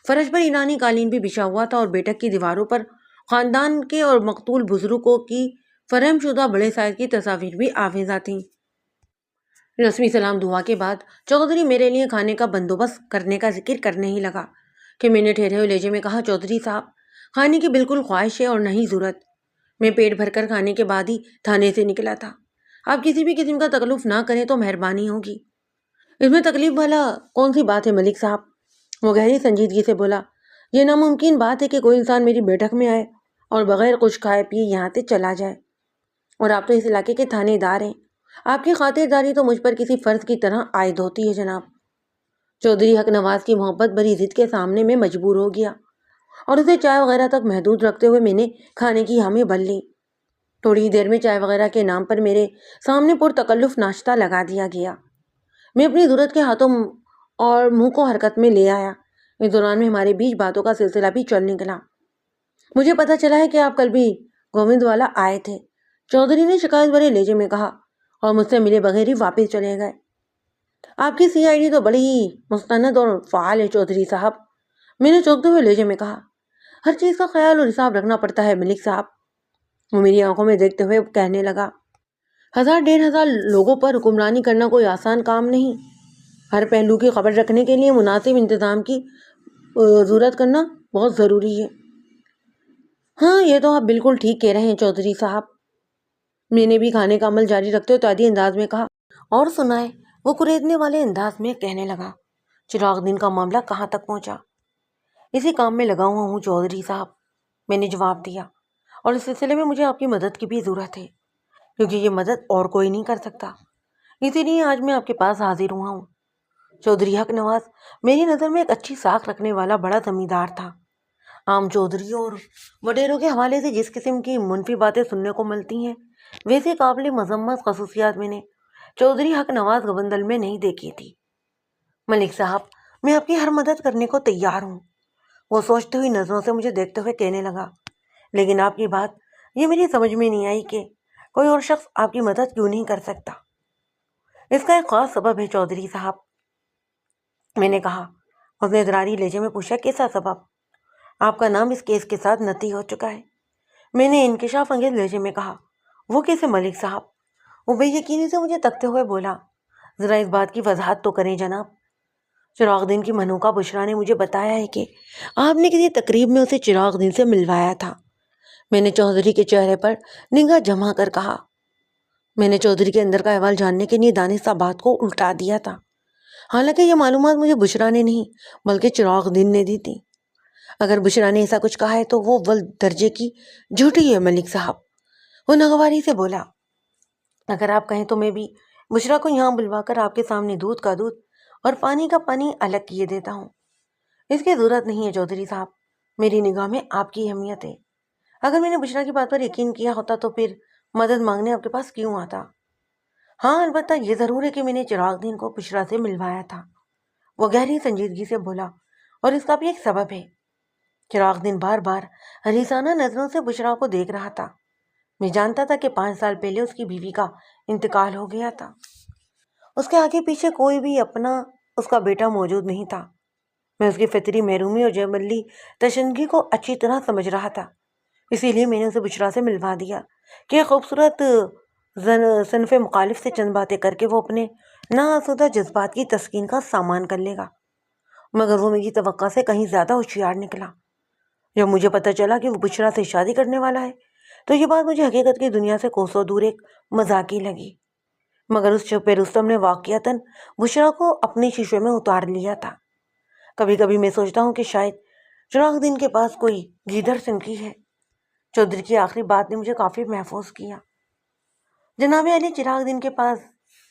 فرش پر ایرانی قالین بھی بچھا ہوا تھا اور بیٹھک کی دیواروں پر خاندان کے اور مقتول بزرگوں کی فرہم شدہ بڑے سائز کی تصاویر بھی آویزاں تھیں۔ رسمی سلام دعا کے بعد چودھری میرے لیے کھانے کا بندوبست کرنے کا ذکر کرنے ہی لگا کہ میں نے ٹھہرے ہوئے لہجے میں کہا، چودھری صاحب، کھانے کی بالکل خواہش ہے اور نہیں ضرورت۔ میں پیٹ بھر کر کھانے کے بعد ہی تھانے سے نکلا تھا۔ آپ کسی بھی قسم کا تکلف نہ کریں تو مہربانی ہوگی۔ اس میں تکلیف والا کون سی بات ہے ملک صاحب؟ وہ گہری سنجیدگی سے بولا، یہ ناممکن بات ہے کہ کوئی انسان میری بیٹھک میں آئے اور بغیر کچھ کھائے پیے یہاں سے چلا جائے، اور آپ تو اس علاقے کے تھانے دار ہیں، آپ کی خاطرداری تو مجھ پر کسی فرض کی طرح عائد ہوتی ہے جناب۔ چودھری حق نواز کی محبت بھری ضد کے سامنے میں مجبور ہو گیا اور اسے چائے وغیرہ تک محدود رکھتے ہوئے میں نے کھانے کی ہمیں بھر لی۔ تھوڑی دیر میں چائے وغیرہ کے نام پر میرے سامنے پرتکلف ناشتہ لگا دیا گیا۔ میں اپنی ضرورت کے ہاتھوں اور منہ کو حرکت میں لے آیا۔ اس دوران میں ہمارے بیچ باتوں کا سلسلہ بھی چل نکلا۔ مجھے پتہ چلا ہے کہ آپ کل بھی گووند والا آئے تھے، چودھری نے شکایت بھرے لہجے میں کہا، اور مجھ سے ملے بغیر ہی واپس چلے گئے۔ آپ کی سی آئی ڈی تو بڑی ہی مستند اور فعال ہے چودھری صاحب، میں نے چونکتے ہوئے لہجے میں کہا۔ ہر چیز کا خیال اور حساب رکھنا پڑتا ہے ملک صاحب، وہ میری آنکھوں میں دیکھتے ہوئے کہنے لگا۔ 1000-1500 لوگوں پر حکمرانی کرنا کوئی آسان کام نہیں، ہر پہلو کی خبر رکھنے کے لیے مناسب انتظام کی ضرورت کرنا بہت ضروری ہے۔ ہاں، یہ تو آپ بالکل ٹھیک کہہ رہے ہیں چودھری صاحب، میں نے بھی کھانے کا عمل جاری رکھتے ہوئے تعدی انداز میں کہا۔ اور سنائے، وہ کریدنے والے انداز میں کہنے لگا، چراغ دین کا معاملہ کہاں تک پہنچا؟ اسی کام میں لگا ہوا ہوں چودھری صاحب، میں نے جواب دیا، اور اس سلسلے میں مجھے آپ کی مدد کی بھی ضرورت ہے، کیونکہ یہ مدد اور کوئی نہیں کر سکتا، اسی لیے آج میں آپ کے پاس حاضر ہوا ہوں۔ چودھری حق نواز میری نظر میں ایک اچھی ساکھ رکھنے والا بڑا زمیندار تھا۔ عام چودھریوں اور وڈیروں کے حوالے سے جس قسم کی منفی باتیں سننے کو ملتی ہیں، ویسے قابل مذمت خصوصیات میں نے چودھری حق نواز گوندل میں نہیں دیکھی تھی۔ ملک صاحب، میں آپ کی ہر مدد کرنے کو تیار ہوں، وہ سوچتے ہوئی نظروں سے مجھے دیکھتے ہوئے کہنے لگا، لیکن آپ کی بات یہ میری سمجھ میں نہیں آئی کہ کوئی اور شخص آپ کی مدد کیوں نہیں کر سکتا؟ اس کا ایک خاص سبب ہے چودھری صاحب، میں نے کہا۔ اس نے اضطراری لہجے میں پوچھا، کیسا سبب؟ آپ کا نام اس کیس کے ساتھ نتی ہو چکا ہے، میں نے انکشاف انگیز لہجے میں کہا۔ وہ کیسے ملک صاحب؟ وہ بے یقینی سے مجھے تکتے ہوئے بولا۔ ذرا اس بات کی وضاحت تو کریں جناب۔ چراغ دین کی منوکا بشرا نے مجھے بتایا ہے کہ آپ نے کسی تقریب میں اسے چراغ دین سے ملوایا تھا۔ میں نے چودھری کے چہرے پر نگاہ جما کر کہا۔ میں نے چودھری کے اندر کا احوال جاننے کے لیے دانش صاحب بات کو الٹا دیا تھا، حالانکہ یہ معلومات مجھے بشرا نے نہیں بلکہ چراغ دین نے دی تھی۔ اگر بشرا نے ایسا کچھ کہا ہے تو وہ ول درجے کی جھوٹی ہے ملک صاحب۔ وہ ناگواری سے بولا۔ اگر آپ کہیں تو میں بھی بشرا کو یہاں بلوا کر آپ کے سامنے دودھ کا دودھ اور پانی کا پانی الگ کیے دیتا ہوں۔ اس کی ضرورت نہیں ہے چودھری صاحب، میری نگاہ میں آپ کی اہمیت ہے۔ اگر میں نے بشرا کی بات پر یقین کیا ہوتا تو پھر مدد مانگنے آپ کے پاس کیوں آتا؟ ہاں البتہ یہ ضرور ہے کہ میں نے چراغ دین کو بشرا سے ملوایا تھا، وہ گہری سنجیدگی سے بولا، اور اس کا بھی ایک سبب ہے۔ چراغ دین بار بار حریصانہ نظروں سے بشرا کو دیکھ رہا تھا۔ میں جانتا تھا کہ 5 سال پہلے اس کی بیوی کا انتقال ہو گیا تھا۔ اس کے آگے پیچھے کوئی بھی اپنا اس کا بیٹا موجود نہیں تھا۔ میں اس کی فطری محرومی اور جبلی تشنگی کو اچھی طرح سمجھ رہا تھا، اسی لیے میں نے اسے بشرا سے ملوا دیا کہ خوبصورت صنف مخالف سے چند باتیں کر کے وہ اپنے ناآسودہ جذبات کی تسکین کا سامان کر لے گا۔ مگر وہ میری توقع سے کہیں زیادہ ہوشیار نکلا۔ جب مجھے پتہ چلا کہ وہ بشرا سے شادی کرنے والا ہے تو یہ بات مجھے حقیقت کی دنیا سے کوسوں دور ایک مذاقی لگی۔ مگر اس چھپے رستم نے واقعتاً بشرا کو اپنے شیشے میں اتار لیا تھا۔ کبھی کبھی میں سوچتا ہوں کہ شاید چراغ دین کے پاس کوئی گیدڑ سنکی ہے۔ چودھری کی آخری بات نے مجھے کافی محفوظ کیا۔ جناب علی، چراغ دین کے پاس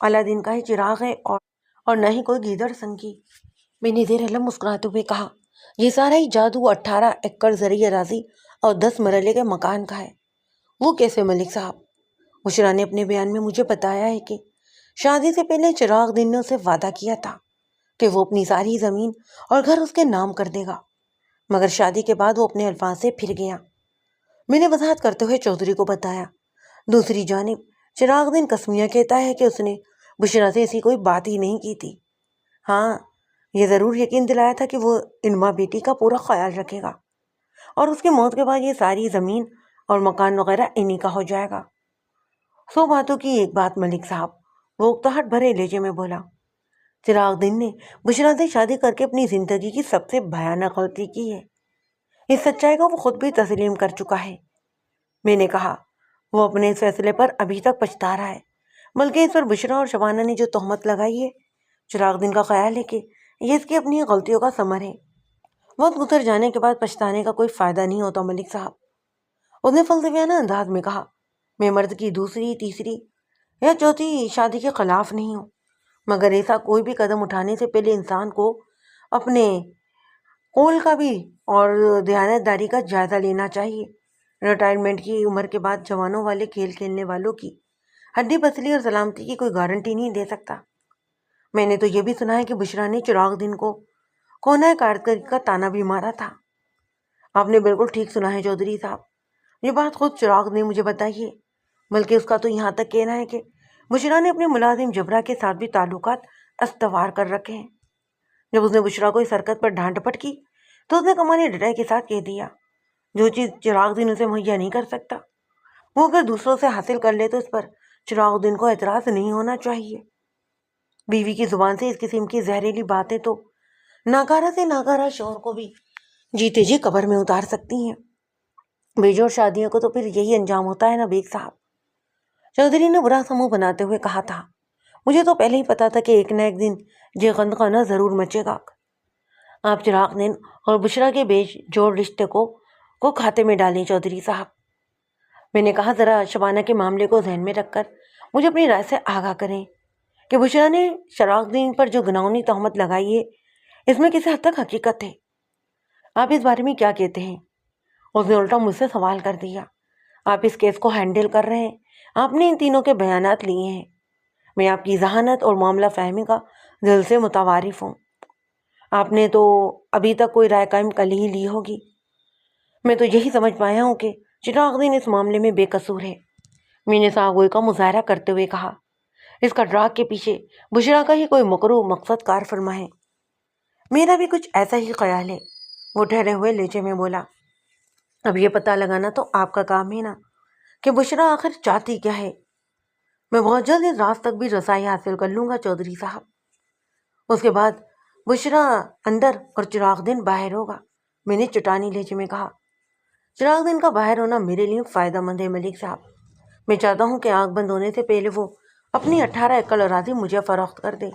اللہ دین کا ہی چراغ ہے اور نہ ہی کوئی گیدڑ سنکی۔ میں نے زیر علم مسکراتے ہوئے کہا، یہ سارا ہی جادو 18 ایکڑ زرعی اراضی اور 10 مرلے کے مکان کا ہے۔ وہ کیسے ملک صاحب؟ بشرا نے اپنے بیان میں مجھے بتایا ہے کہ شادی سے پہلے چراغ دین نے اسے وعدہ کیا تھا کہ وہ اپنی ساری زمین اور گھر اس کے نام کر دے گا، مگر شادی کے بعد وہ اپنے الفاظ سے پھر گیا۔ میں نے وضاحت کرتے ہوئے چودھری کو بتایا۔ دوسری جانب چراغ دین قسمیہ کہتا ہے کہ اس نے بشرا سے ایسی کوئی بات ہی نہیں کی تھی۔ ہاں، یہ ضرور یقین دلایا تھا کہ وہ انما بیٹی کا پورا خیال رکھے گا اور اس کی موت کے بعد یہ ساری زمین اور مکان وغیرہ انہی کا ہو جائے گا۔ 100 باتوں کی ایک بات ملک صاحب، وہ اکتاہٹ بھرے لہجے میں بولا۔ چراغ دین نے بشرا سے شادی کر کے اپنی زندگی کی سب سے بھیانک غلطی کی ہے۔ اس سچائی کو وہ خود بھی تسلیم کر چکا ہے۔ میں نے کہا، وہ اپنے اس فیصلے پر ابھی تک پچھتا رہا ہے، بلکہ اس پر بشرا اور شبانہ نے جو تہمت لگائی ہے، چراغ دین کا خیال ہے کہ یہ اس کی اپنی غلطیوں کا ثمر ہے۔ وقت گزر جانے کے بعد پچھتانے کا کوئی فائدہ نہیں ہوتا ملک صاحب۔ اس نے فلسفیانہ انداز میں کہا، میں مرد کی دوسری، تیسری یا چوتھی شادی کے خلاف نہیں ہوں، مگر ایسا کوئی بھی قدم اٹھانے سے پہلے انسان کو اپنے قول کا بھی اور دیانت داری کا جائزہ لینا چاہیے۔ ریٹائرمنٹ کی عمر کے بعد جوانوں والے کھیل کھیلنے والوں کی ہڈی پسلی اور سلامتی کی کوئی گارنٹی نہیں دے سکتا۔ میں نے تو یہ بھی سنا ہے کہ بشرا نے چراغ دین کو کونا کارکردگی کا تانا بھی مارا تھا۔ آپ نے بالکل ٹھیک سنا ہے چودھری صاحب، یہ بات خود چراغ نے مجھے بتائی ہے، بلکہ اس کا تو یہاں تک کہنا ہے کہ بشرا نے اپنے ملازم جبرا کے ساتھ بھی تعلقات استوار کر رکھے ہیں۔ جب اس نے بشرا کو اس حرکت پر ڈانٹ ڈپٹ کی تو اس نے کمالی ڈٹائی کے ساتھ کہہ دیا، جو چیز چراغ دین اسے مہیا نہیں کر سکتا وہ اگر دوسروں سے حاصل کر لے تو اس پر چراغ دین کو اعتراض نہیں ہونا چاہیے۔ بیوی کی زبان سے اس قسم کی زہریلی باتیں تو ناکارہ سے ناکارہ شوہر کو بھی جیتے جی قبر میں اتار سکتی ہیں۔ بیجوڑ شادیوں کو تو پھر یہی انجام ہوتا ہے نا بیگ صاحب۔ چودھری نے برا سا منہ بناتے ہوئے کہا تھا، مجھے تو پہلے ہی پتا تھا کہ ایک نہ ایک دن یہ غندقانہ ضرور مچے گا۔ آپ چراغ دین اور بشرا کے بیچ جوڑ رشتے کو کھاتے میں ڈالیں چودھری صاحب۔ میں نے کہا، ذرا شبانہ کے معاملے کو ذہن میں رکھ کر مجھے اپنی رائے سے آگاہ کریں کہ بشرا نے چراغ دین پر جو گناہونی تہمت لگائی ہے اس میں کسی حد تک حقیقت ہے۔ آپ اس بارے میں کیا کہتے ہیں؟ اس نے الٹا مجھ سے سوال کر دیا۔ آپ اس کیس کو ہینڈل کر رہے ہیں، آپ نے ان تینوں کے بیانات لیے ہیں، میں آپ کی ذہانت اور معاملہ فہمی کا دل سے متعارف ہوں۔ آپ نے تو ابھی تک کوئی رائے قائم کل ہی لی ہوگی۔ میں تو یہی سمجھ پایا ہوں کہ چراغ دین اس معاملے میں بے قصور ہے۔ میں نے ساگوئی کا مظاہرہ کرتے ہوئے کہا، اس کا ڈراگ کے پیچھے بشرا کا ہی کوئی مکروہ مقصد کار فرما ہے۔ میرا بھی کچھ ایسا ہی خیال ہے، وہ ٹھہرے ہوئے لہجے میں بولا۔ اب یہ پتہ لگانا تو آپ کا کام ہے نا کہ بشرا آخر چاہتی کیا ہے۔ میں بہت جلد اس راز تک بھی رسائی حاصل کر لوں گا چودھری صاحب۔ اس کے بعد بشرا اندر اور چراغ دن باہر ہوگا، میں نے چٹانی لہجے میں کہا۔ چراغ دن کا باہر ہونا میرے لیے فائدہ مند ہے ملک صاحب۔ میں چاہتا ہوں کہ آنکھ بند ہونے سے پہلے وہ اپنی 18 ایکڑ اراضی مجھے فروخت کر دے۔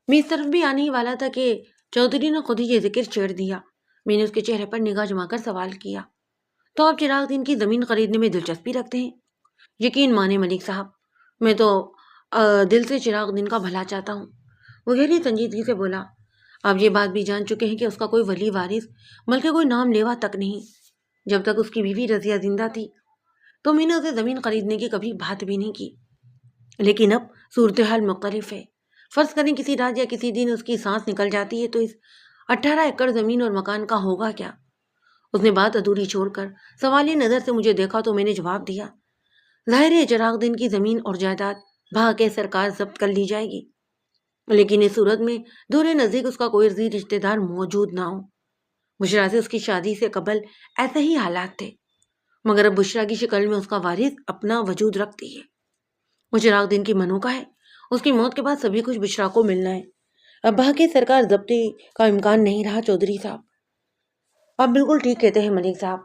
میں اس طرف بھی آنے ہی والا تھا کہ چودھری نے خود ہی یہ ذکر چھیڑ دیا۔ میں نے اس کے چہرے پر نگاہ جما کر سوال کیا، تو آپ چراغ دن کی زمین خریدنے میں دلچسپی رکھتے ہیں؟ یقین مانے ملک صاحب، میں تو دل سے چراغ دن کا بھلا چاہتا ہوں۔ وہ گہری سنجیدگی سے بولا، آپ یہ بات بھی جان چکے ہیں کہ اس کا کوئی ولی وارث بلکہ کوئی نام لیوا تک نہیں۔ جب تک اس کی بیوی رضیہ زندہ تھی تو میں نے اسے زمین خریدنے کی کبھی بات بھی نہیں کی، لیکن اب صورتحال مختلف ہے۔ فرض کریں کسی رات یا کسی دن اس کی سانس نکل جاتی ہے تو اس 18 ایکڑ زمین اور مکان کا ہوگا کیا؟ اس نے بات ادھوری چھوڑ کر سوالی نظر سے مجھے دیکھا تو میں نے جواب دیا، ظاہر ہے چراغ دن کی زمین اور جائیداد بھا کے سرکار ضبط کر لی جائے گی، لیکن اس صورت میں دور نزدیک اس کا کوئی رشتہ رشتہ دار موجود نہ ہو۔ بشرا سے اس کی شادی سے قبل ایسے ہی حالات تھے، مگر اب بشرا کی شکل میں اس کا وارث اپنا وجود رکھتی ہے۔ وہ چراغ دن کی منو کا ہے، اس کی موت کے بعد سبھی کچھ بشرا کو ملنا ہے۔ اب بھا کے سرکار ضبطی کا امکان نہیں رہا چودھری صاحب۔ آپ بالکل ٹھیک کہتے ہیں ملک صاحب،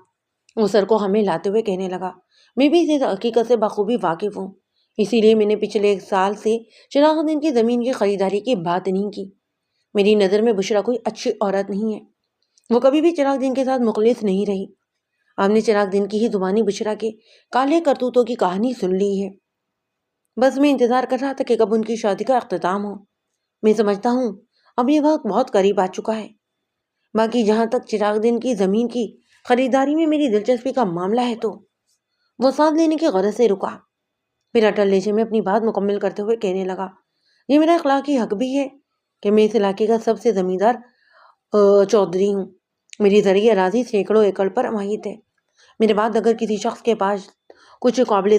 وہ سر کو ہمیں لاتے ہوئے کہنے لگا۔ میں بھی اس حقیقت سے بخوبی واقف ہوں، اسی لیے میں نے پچھلے 1 سال سے چراغ دن کی زمین کی خریداری کی بات نہیں کی۔ میری نظر میں بشرا کوئی اچھی عورت نہیں ہے، وہ کبھی بھی چراغ دن کے ساتھ مخلص نہیں رہی۔ آپ نے چراغ دن کی ہی زبانی بشرا کے کالے کرتوتوں کی کہانی سن لی ہے۔ بس میں انتظار کر رہا تھا کہ کب ان کی شادی کا اختتام ہو۔ میں سمجھتا ہوں اب یہ وقت بہت قریب آ چکا ہے۔ باقی جہاں تک چراغ دن کی زمین کی خریداری میں میری دلچسپی کا معاملہ ہے تو وہ ساتھ لینے کی غرض سے رکا۔ پھر اٹل لہجے میں اپنی بات مکمل کرتے ہوئے کہنے لگا، یہ میرا اخلاقی حق بھی ہے کہ میں اس علاقے کا سب سے زمیندار چودھری ہوں۔ میری زرعی اراضی سینکڑوں ایکڑ پر محیط ہے۔ میرے بعد اگر کسی شخص کے پاس کچھ قابل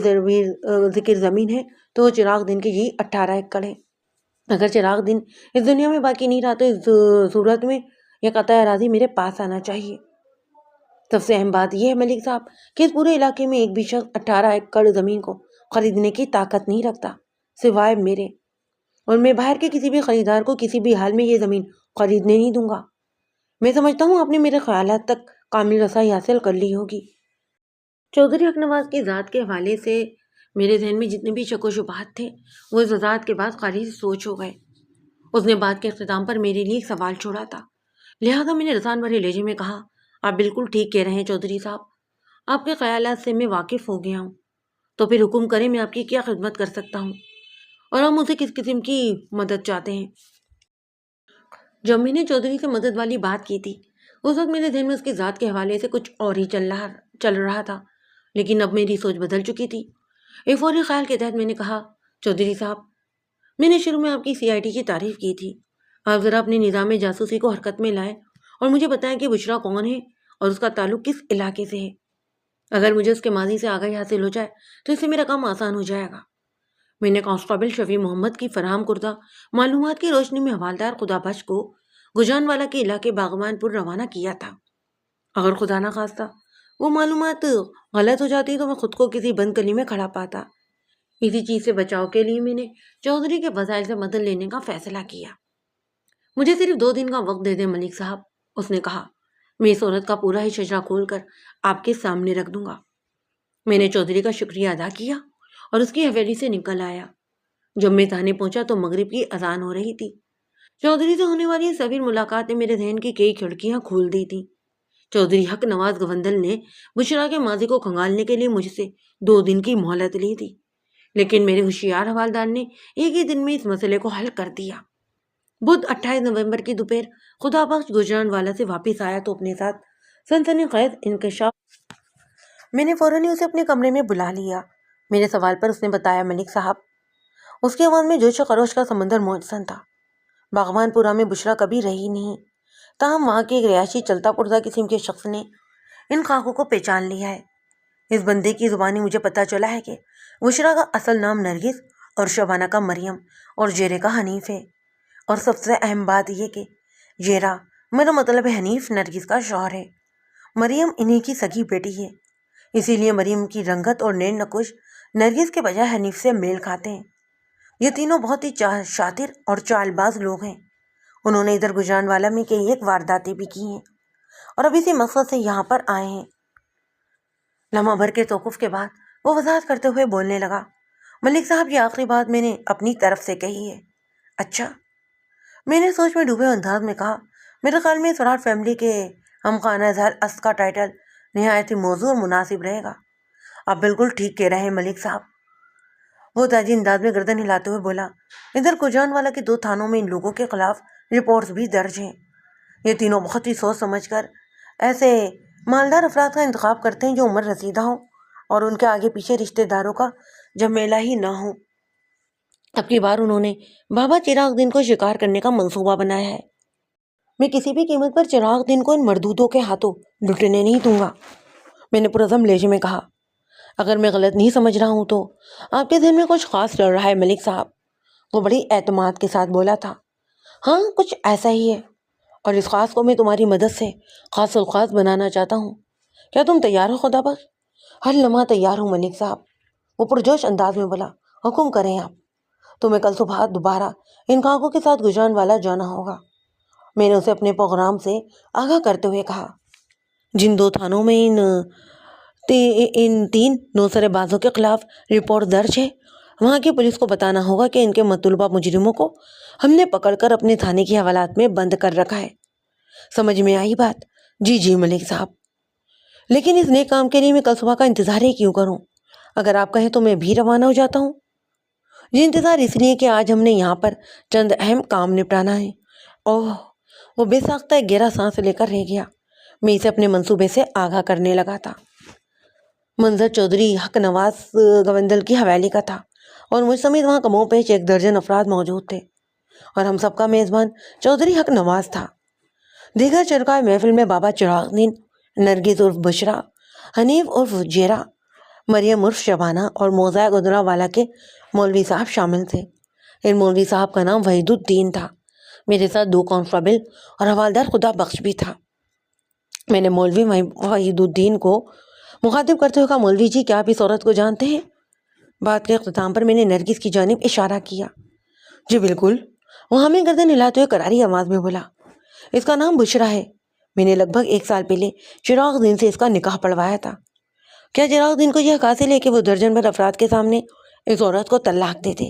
ذکر زمین ہے تو وہ چراغ دن کی یہی 18 ایکڑ ہے۔ اگر چراغ دن اس دنیا میں باقی نہیں رہا تو اس صورت میں یہ قطع اراضی میرے پاس آنا چاہیے۔ سب سے اہم بات یہ ہے ملک صاحب کہ اس پورے علاقے میں ایک بھی شخص 18 ایکڑ زمین کو خریدنے کی طاقت نہیں رکھتا سوائے میرے، اور میں باہر کے کسی بھی خریدار کو کسی بھی حال میں یہ زمین خریدنے نہیں دوں گا۔ میں سمجھتا ہوں آپ نے میرے خیالات تک کامل رسائی حاصل کر لی ہوگی۔ چودھری حق نواز کی ذات کے حوالے سے میرے ذہن میں جتنے بھی شک و شبہات تھے وہ اس وضاحت کے بعد خالی سوچ ہو گئے۔ اس نے بات کے اختتام پر میرے لیے ایک سوال چھوڑا تھا، لہٰذا میں نے رسان بھرے لہجے میں کہا، آپ بالکل ٹھیک کہہ رہے ہیں چودھری صاحب، آپ کے خیالات سے میں واقف ہو گیا ہوں۔ تو پھر حکم کریں میں آپ کی کیا خدمت کر سکتا ہوں، اور آپ مجھے کس قسم کی مدد چاہتے ہیں؟ جب میں نے چودھری سے مدد والی بات کی تھی اس وقت میرے ذہن میں اس کی ذات کے حوالے سے کچھ اور ہی چل رہا تھا، لیکن اب میری سوچ بدل چکی تھی۔ ایک فوری خیال کے تحت میں نے کہا، چودھری صاحب، میں نے شروع میں آپ کی CID کی تعریف کی تھی، آپ ذرا اپنے نظام جاسوسی کو حرکت میں لائیں اور مجھے بتائیں کہ بشرا کون ہے اور اس کا تعلق کس علاقے سے ہے۔ اگر مجھے اس کے ماضی سے آگاہی حاصل ہو جائے تو اس سے میرا کام آسان ہو جائے گا۔ میں نے کانسٹیبل شفیع محمد کی فراہم کردہ معلومات کی روشنی میں حوالدار خدا بخش کو گجران والا کے علاقے باغبان پور روانہ کیا تھا۔ اگر خدا نہ خواستہ وہ معلومات غلط ہو جاتی تو میں خود کو کسی بند گلی میں کھڑا پاتا۔ اسی چیز سے بچاؤ کے لیے میں نے چودھری کے وسائل سے مدد لینے کا فیصلہ کیا۔ مجھے صرف 2 دن کا وقت دے دیں ملک صاحب، اس نے کہا، میں اس عورت کا پورا ہی شجرہ کھول کر آپ کے سامنے رکھ دوں گا۔ میں نے چودھری کا شکریہ ادا کیا اور اس کی حویلی سے نکل آیا۔ جب میں تھانے پہنچا تو مغرب کی اذان ہو رہی تھی۔ چودھری سے ہونے والی سفیر ملاقات نے میرے ذہن کی کئی کھڑکیاں کھول دی تھیں۔ چودھری حق نواز گوندل نے بشرا کے ماضی کو کھنگالنے کے لیے مجھ سے 2 دن کی مہلت لی تھی، لیکن میرے ہوشیار حوالدار نے ایک ہی دن میں اس مسئلے کو حل کر دیا۔ بدھ 28 نومبر کی دوپہر خدا بخش گجران والا سے واپس آیا تو اپنے ساتھ سنسنی خیز انکشاف۔ میں نے فوراً ہی اسے اپنے کمرے میں بلا لیا۔ میرے سوال پر اس نے بتایا، ملک صاحب، اس کی آواز میں جوش و خروش کا سمندر موجود تھا۔ باغبان پورہ میں بشرا کبھی رہی نہیں، تاہم وہاں کے ایک رہائشی چلتا پرزا قسم کے شخص نے ان خاکوں کو پہچان لیا ہے۔ اس بندے کی زبانی مجھے پتہ چلا ہے کہ بشرا کا اصل نام نرگس اور شبانہ کا مریم اور جیرے کا حنیف ہے، اور سب سے اہم بات یہ کہ جیرا میرا مطلب ہے حنیف نرگس کا شوہر ہے۔ مریم انہی کی سگی بیٹی ہے، اسی لیے مریم کی رنگت اور نین نقش نرگس کے بجائے حنیف سے میل کھاتے ہیں۔ یہ تینوں بہت ہی شاطر اور چال باز لوگ ہیں۔ انہوں نے ادھر گجرانوالہ میں کئی ایک وارداتیں بھی کی ہیں اور اب اسی مقصد سے یہاں پر آئے ہیں۔ لمحہ بھر کے توقف کے بعد وہ وضاحت کرتے ہوئے بولنے لگا، ملک صاحب یہ آخری بات میں نے اپنی طرف سے کہی ہے۔ اچھا، میں نے سوچ میں ڈوبے انداز میں کہا، میرے خیال میں سراج فیملی کے ہم خانہ اظہر است کا ٹائٹل نہایت ہی موزوں اور مناسب رہے گا۔ آپ بالکل ٹھیک کہہ رہے ہیں ملک صاحب، وہ تاجی انداز میں گردن ہلاتے ہوئے بولا۔ ادھر گجرانوالہ کے 2 تھانوں میں ان لوگوں کے خلاف رپورٹس بھی درج ہیں۔ یہ تینوں بہت ہی سوچ سمجھ کر ایسے مالدار افراد کا انتخاب کرتے ہیں جو عمر رسیدہ ہوں اور ان کے آگے پیچھے رشتہ داروں کا جھمیلا ہی نہ ہو۔ اب کی بار انہوں نے بابا چراغ دین کو شکار کرنے کا منصوبہ بنایا ہے۔ میں کسی بھی قیمت پر چراغ دین کو ان مردودوں کے ہاتھوں لٹنے نہیں دوں گا، میں نے پرعزم لہجے میں کہا۔ اگر میں غلط نہیں سمجھ رہا ہوں تو آپ کے ذہن میں کچھ خاص چل رہا ہے ملک صاحب، وہ بڑی اعتماد کے ساتھ بولا تھا۔ ہاں، کچھ ایسا ہی ہے، اور اس خاص کو میں تمہاری مدد سے خاص الخاص بنانا چاہتا ہوں۔ کیا تم تیار ہو خدا بخش؟ ہر لمحہ تیار ہوں ملک صاحب، وہ پرجوش انداز میں بولا۔ حکم کریں آپ، تمہیں کل صبح دوبارہ ان کاغوں کے ساتھ گجرانوالہ جانا ہوگا، میں نے اسے اپنے پروگرام سے آگاہ کرتے ہوئے کہا۔ جن 2 تھانوں میں ان 3 نوسر بازوں کے خلاف رپورٹ درج ہے، وہاں کی پولیس کو بتانا ہوگا کہ ان کے مطلوبہ مجرموں کو ہم نے پکڑ کر اپنے تھانے کی حوالات میں بند کر رکھا ہے۔ سمجھ میں آئی بات؟ جی جی ملک صاحب، لیکن اس نیک کام کے لیے میں کل صبح کا انتظار ہی کیوں کروں؟ اگر آپ کہیں تو میں بھی روانہ ہو جاتا ہوں۔ یہ انتظار اس لیے کہ آج ہم نے یہاں پر چند اہم کام نپٹانا ہے۔ اوہ، وہ بے ساختہ ایک گہرا سانس لے کر رہ گیا۔ میں اسے اپنے منصوبے سے آگاہ کرنے لگا تھا۔ منظر چودھری حق نواز گوندل کی حویلی کا تھا اور مجھ سمیت وہاں کموں پیش 1 درجن افراد موجود تھے، اور ہم سب کا میزبان چودھری حق نواز تھا۔ دیگر شرکائے محفل میں بابا چراغ دین، نرگس عرف بشرا، حنیف عرف جیرا، مریم عرف شبانہ اور موضع گجرانوالہ کے مولوی صاحب شامل تھے۔ ان مولوی صاحب کا نام وحید الدین تھا۔ میرے ساتھ 2 کانسٹیبل اور حوالدار خدا بخش بھی تھا۔ میں نے مولوی وحید الدین کو مخاطب کرتے ہوئے کہا، مولوی جی کیا آپ اس عورت کو جانتے ہیں؟ بات کے اختتام پر میں نے نرگس کی جانب اشارہ کیا۔ جی بالکل، وہ ہمیں گردن ہلاتے ہوئے کراری آواز میں بولا، اس کا نام بشرا ہے۔ میں نے لگ بھگ 1 سال پہلے چراغ دین سے اس کا نکاح پڑھوایا تھا۔ کیا چراغ دین کو یہ حق حاصل ہے کہ وہ درجن بھر افراد کے سامنے اس عورت کو طلاق دے دے؟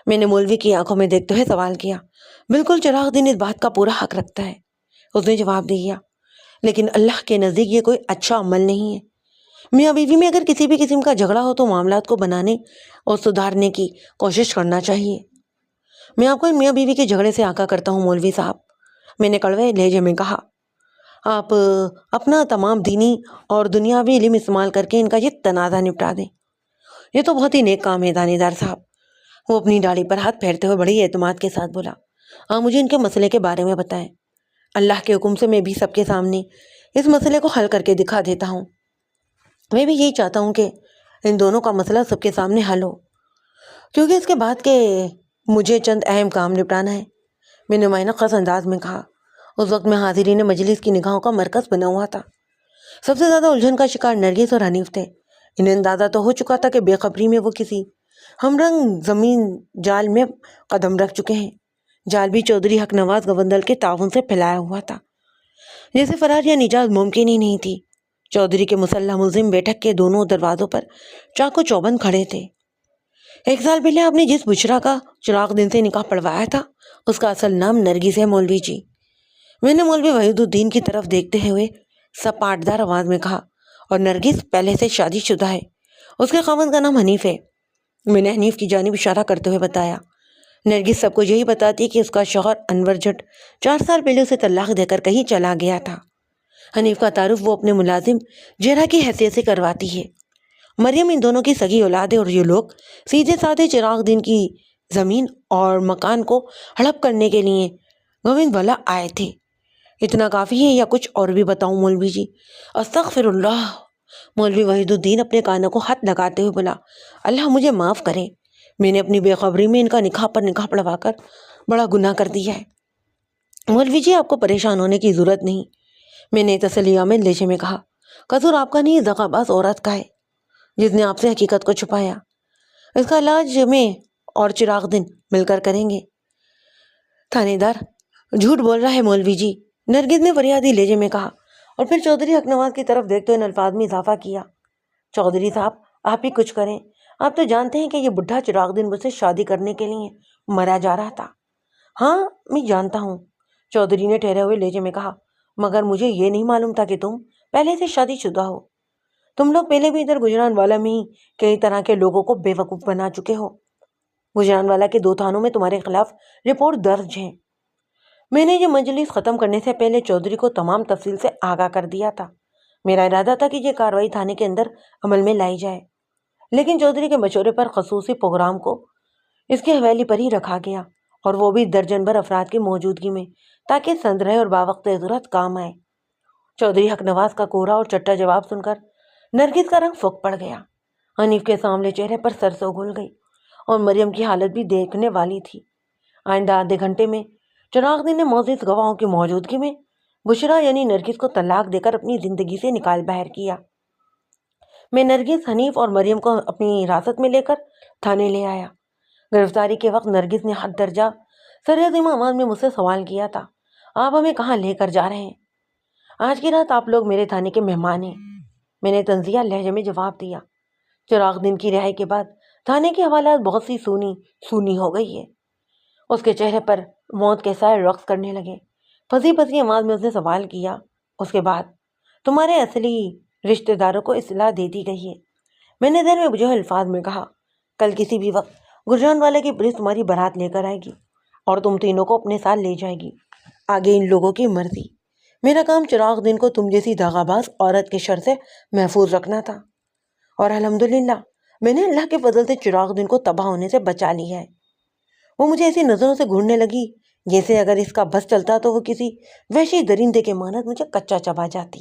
میں نے مولوی کی آنکھوں میں دیکھتے ہوئے سوال کیا۔ بالکل، چراغ دین اس بات کا پورا حق رکھتا ہے، اس نے جواب دیا، لیکن اللہ کے نزدیک یہ کوئی اچھا عمل نہیں ہے۔ میاں بیوی میں اگر کسی بھی قسم کا جھگڑا ہو تو معاملات کو بنانے اور سدھارنے کی کوشش کرنا چاہیے۔ میں آپ کو ان میاں بیوی کے جھگڑے سے آگاہ کرتا ہوں مولوی صاحب، میں نے کڑوے لہجے میں کہا۔ آپ اپنا تمام دینی اور دنیاوی علم استعمال کر کے ان کا یہ تنازع نپٹا دیں، یہ تو بہت ہی نیک کام ہے تھانے دار صاحب۔ وہ اپنی داڑھی پر ہاتھ پھیرتے ہوئے بڑی اعتماد کے ساتھ بولا، آپ مجھے ان کے مسئلے کے بارے میں بتائیں، اللہ کے حکم سے میں بھی سب کے سامنے اس مسئلے کو حل کر کے دکھا دیتا ہوں۔ میں بھی یہی چاہتا ہوں کہ ان دونوں کا مسئلہ سب کے سامنے حل ہو، کیونکہ اس کے بعد کہ مجھے چند اہم کام نپٹانا ہے، میں نے نمائندہ خاص انداز میں کہا۔ اس وقت میں حاضرین مجلس کی نگاہوں کا مرکز بنا ہوا تھا۔ سب سے زیادہ الجھن کا شکار نرگس اور حنیف تھے۔ انہیں اندازہ تو ہو چکا تھا کہ بے خبری میں وہ کسی ہم رنگ زمین جال میں قدم رکھ چکے ہیں۔ جال بھی چودھری حق نواز گوندل کے تعاون سے پھیلایا ہوا تھا، جیسے فرار یا نجات ممکن ہی نہیں تھی۔ چودھری کے مسلح ملزم بیٹھک کے دونوں دروازوں پر چاقو چوبند کھڑے تھے۔ 1 سال پہلے آپ نے جس بشرا کا چراغ دین سے نکاح پڑھوایا تھا، اس کا اصل نام نرگس ہے مولوی جی، میں نے مولوی وحید الدین کی طرف دیکھتے ہوئے سپاٹدار آواز میں کہا، اور نرگس پہلے سے شادی شدہ ہے، اس کے خاوند کا نام حنیف ہے۔ میں نے حنیف کی جانب اشارہ کرتے ہوئے بتایا۔ نرگس سب کو یہی بتاتی کہ اس کا شوہر انور جٹ 4 سال پہلے اسے طلاق دے کر کہیں چلا گیا تھا۔ حنیف کا تعارف وہ اپنے ملازم جیرا کی حیثیت سے کرواتی ہے۔ مریم ان دونوں کی سگی اولاد ہے، اور یہ لوگ سیدھے سادھے چراغ دین کی زمین اور مکان کو ہڑپ کرنے کے لیے گوندوالا آئے تھے۔ اتنا کافی ہے یا کچھ اور بھی بتاؤں مولوی جی؟ استغفر اللہ، مولوی وحید الدین اپنے کانوں کو ہاتھ لگاتے ہوئے بولا، اللہ مجھے معاف کرے، میں نے اپنی بے خبری میں ان کا نکاح پر نکاح پڑھوا کر بڑا گناہ کر دیا ہے۔ مولوی جی آپ کو پریشان ہونے کی ضرورت نہیں، میں نے تسلیہ میں لہجے میں کہا، قصور آپ کا نہیں، دغاباز عورت کا ہے جس نے آپ سے حقیقت کو چھپایا۔ اس کا علاج میں اور چراغ دن مل کر کریں گے۔ تھانے دار، جھوٹ بول رہا ہے مولوی جی، نرگس نے فریادی لہجے میں کہا، اور پھر چودھری حق نواز کی طرف دیکھتے ہوئے الفاظ میں اضافہ کیا، چودھری صاحب آپ ہی کچھ کریں، آپ تو جانتے ہیں کہ یہ بڈھا چراغ دن مجھ سے شادی کرنے کے لیے مرا جا رہا تھا۔ ہاں میں جانتا ہوں، چودھری نے ٹھہرے ہوئے لہجے میں کہا، مگر مجھے یہ نہیں معلوم تھا کہ تم پہلے سے شادی شدہ ہو۔ تم لوگ پہلے بھی ادھر گجرانوالہ میں ہی کئی طرح کے لوگوں کو بے وقوف بنا چکے ہو۔ گجرانوالہ کے 2 تھانوں میں تمہارے خلاف رپورٹ درج ہے۔ میں نے یہ مجلس ختم کرنے سے پہلے چودھری کو تمام تفصیل سے آگاہ کر دیا تھا۔ میرا ارادہ تھا کہ یہ کارروائی تھانے کے اندر عمل میں لائی جائے، لیکن چودھری کے مشورے پر خصوصی پروگرام کو اس کے حوالے پر ہی رکھا گیا، اور وہ بھی درجن بھر افراد کی موجودگی میں، تاکہ سند رہے اور باوقت ضرورت کام آئے۔ چودھری حق نواز کا کوڑا اور چٹا جواب سن کر نرگس کا رنگ پھک پڑ گیا۔ حنیف کے سامنے چہرے پر سرسوں گھل گئی، اور مریم کی حالت بھی دیکھنے والی تھی۔ آئندہ آدھے گھنٹے میں چراغ دن نے معزز گواہوں کی موجودگی میں بشرا یعنی نرگس کو طلاق دے کر اپنی زندگی سے نکال باہر کیا۔ میں نرگس، حنیف اور مریم کو اپنی حراست میں لے کر تھانے لے آیا۔ گرفتاری کے وقت نرگس نے حد درجہ سرعظیم آواز میں مجھ سے سوال کیا تھا، آپ ہمیں کہاں لے کر جا رہے ہیں؟ آج کی رات آپ لوگ میرے تھانے کے مہمان ہیں، میں نے تنزیہ لہجے میں جواب دیا۔ چراغ دن کی رہائی کے بعد تھانے کی حوالات بہت سی سونی ہو گئی ہے۔ اس کے چہرے پر موت کے سائے رقص کرنے لگے۔ پھنسی پھنسی آواز میں اس نے سوال کیا، اس کے بعد تمہارے اصلی رشتہ داروں کو اطلاع دے دی گئی ہے؟ میں نے ذہن میں بجھے الفاظ میں کہا، کل کسی بھی وقت گجرانوالہ کی پولیس تمہاری بارات لے کر آئے گی اور تم تینوں کو اپنے ساتھ لے جائے گی۔ آگے ان لوگوں کی مرضی، میرا کام چراغ دن کو تم جیسی داغاباز عورت کے شر سے محفوظ رکھنا تھا، اور الحمدللہ میں نے اللہ کے فضل سے چراغ دن کو تباہ ہونے سے بچا لیا ہے۔ وہ مجھے ایسی نظروں سے گھورنے لگی جیسے اگر اس کا بس چلتا تو وہ کسی وحشی درندے کے مانند مجھے کچا چبا جاتی۔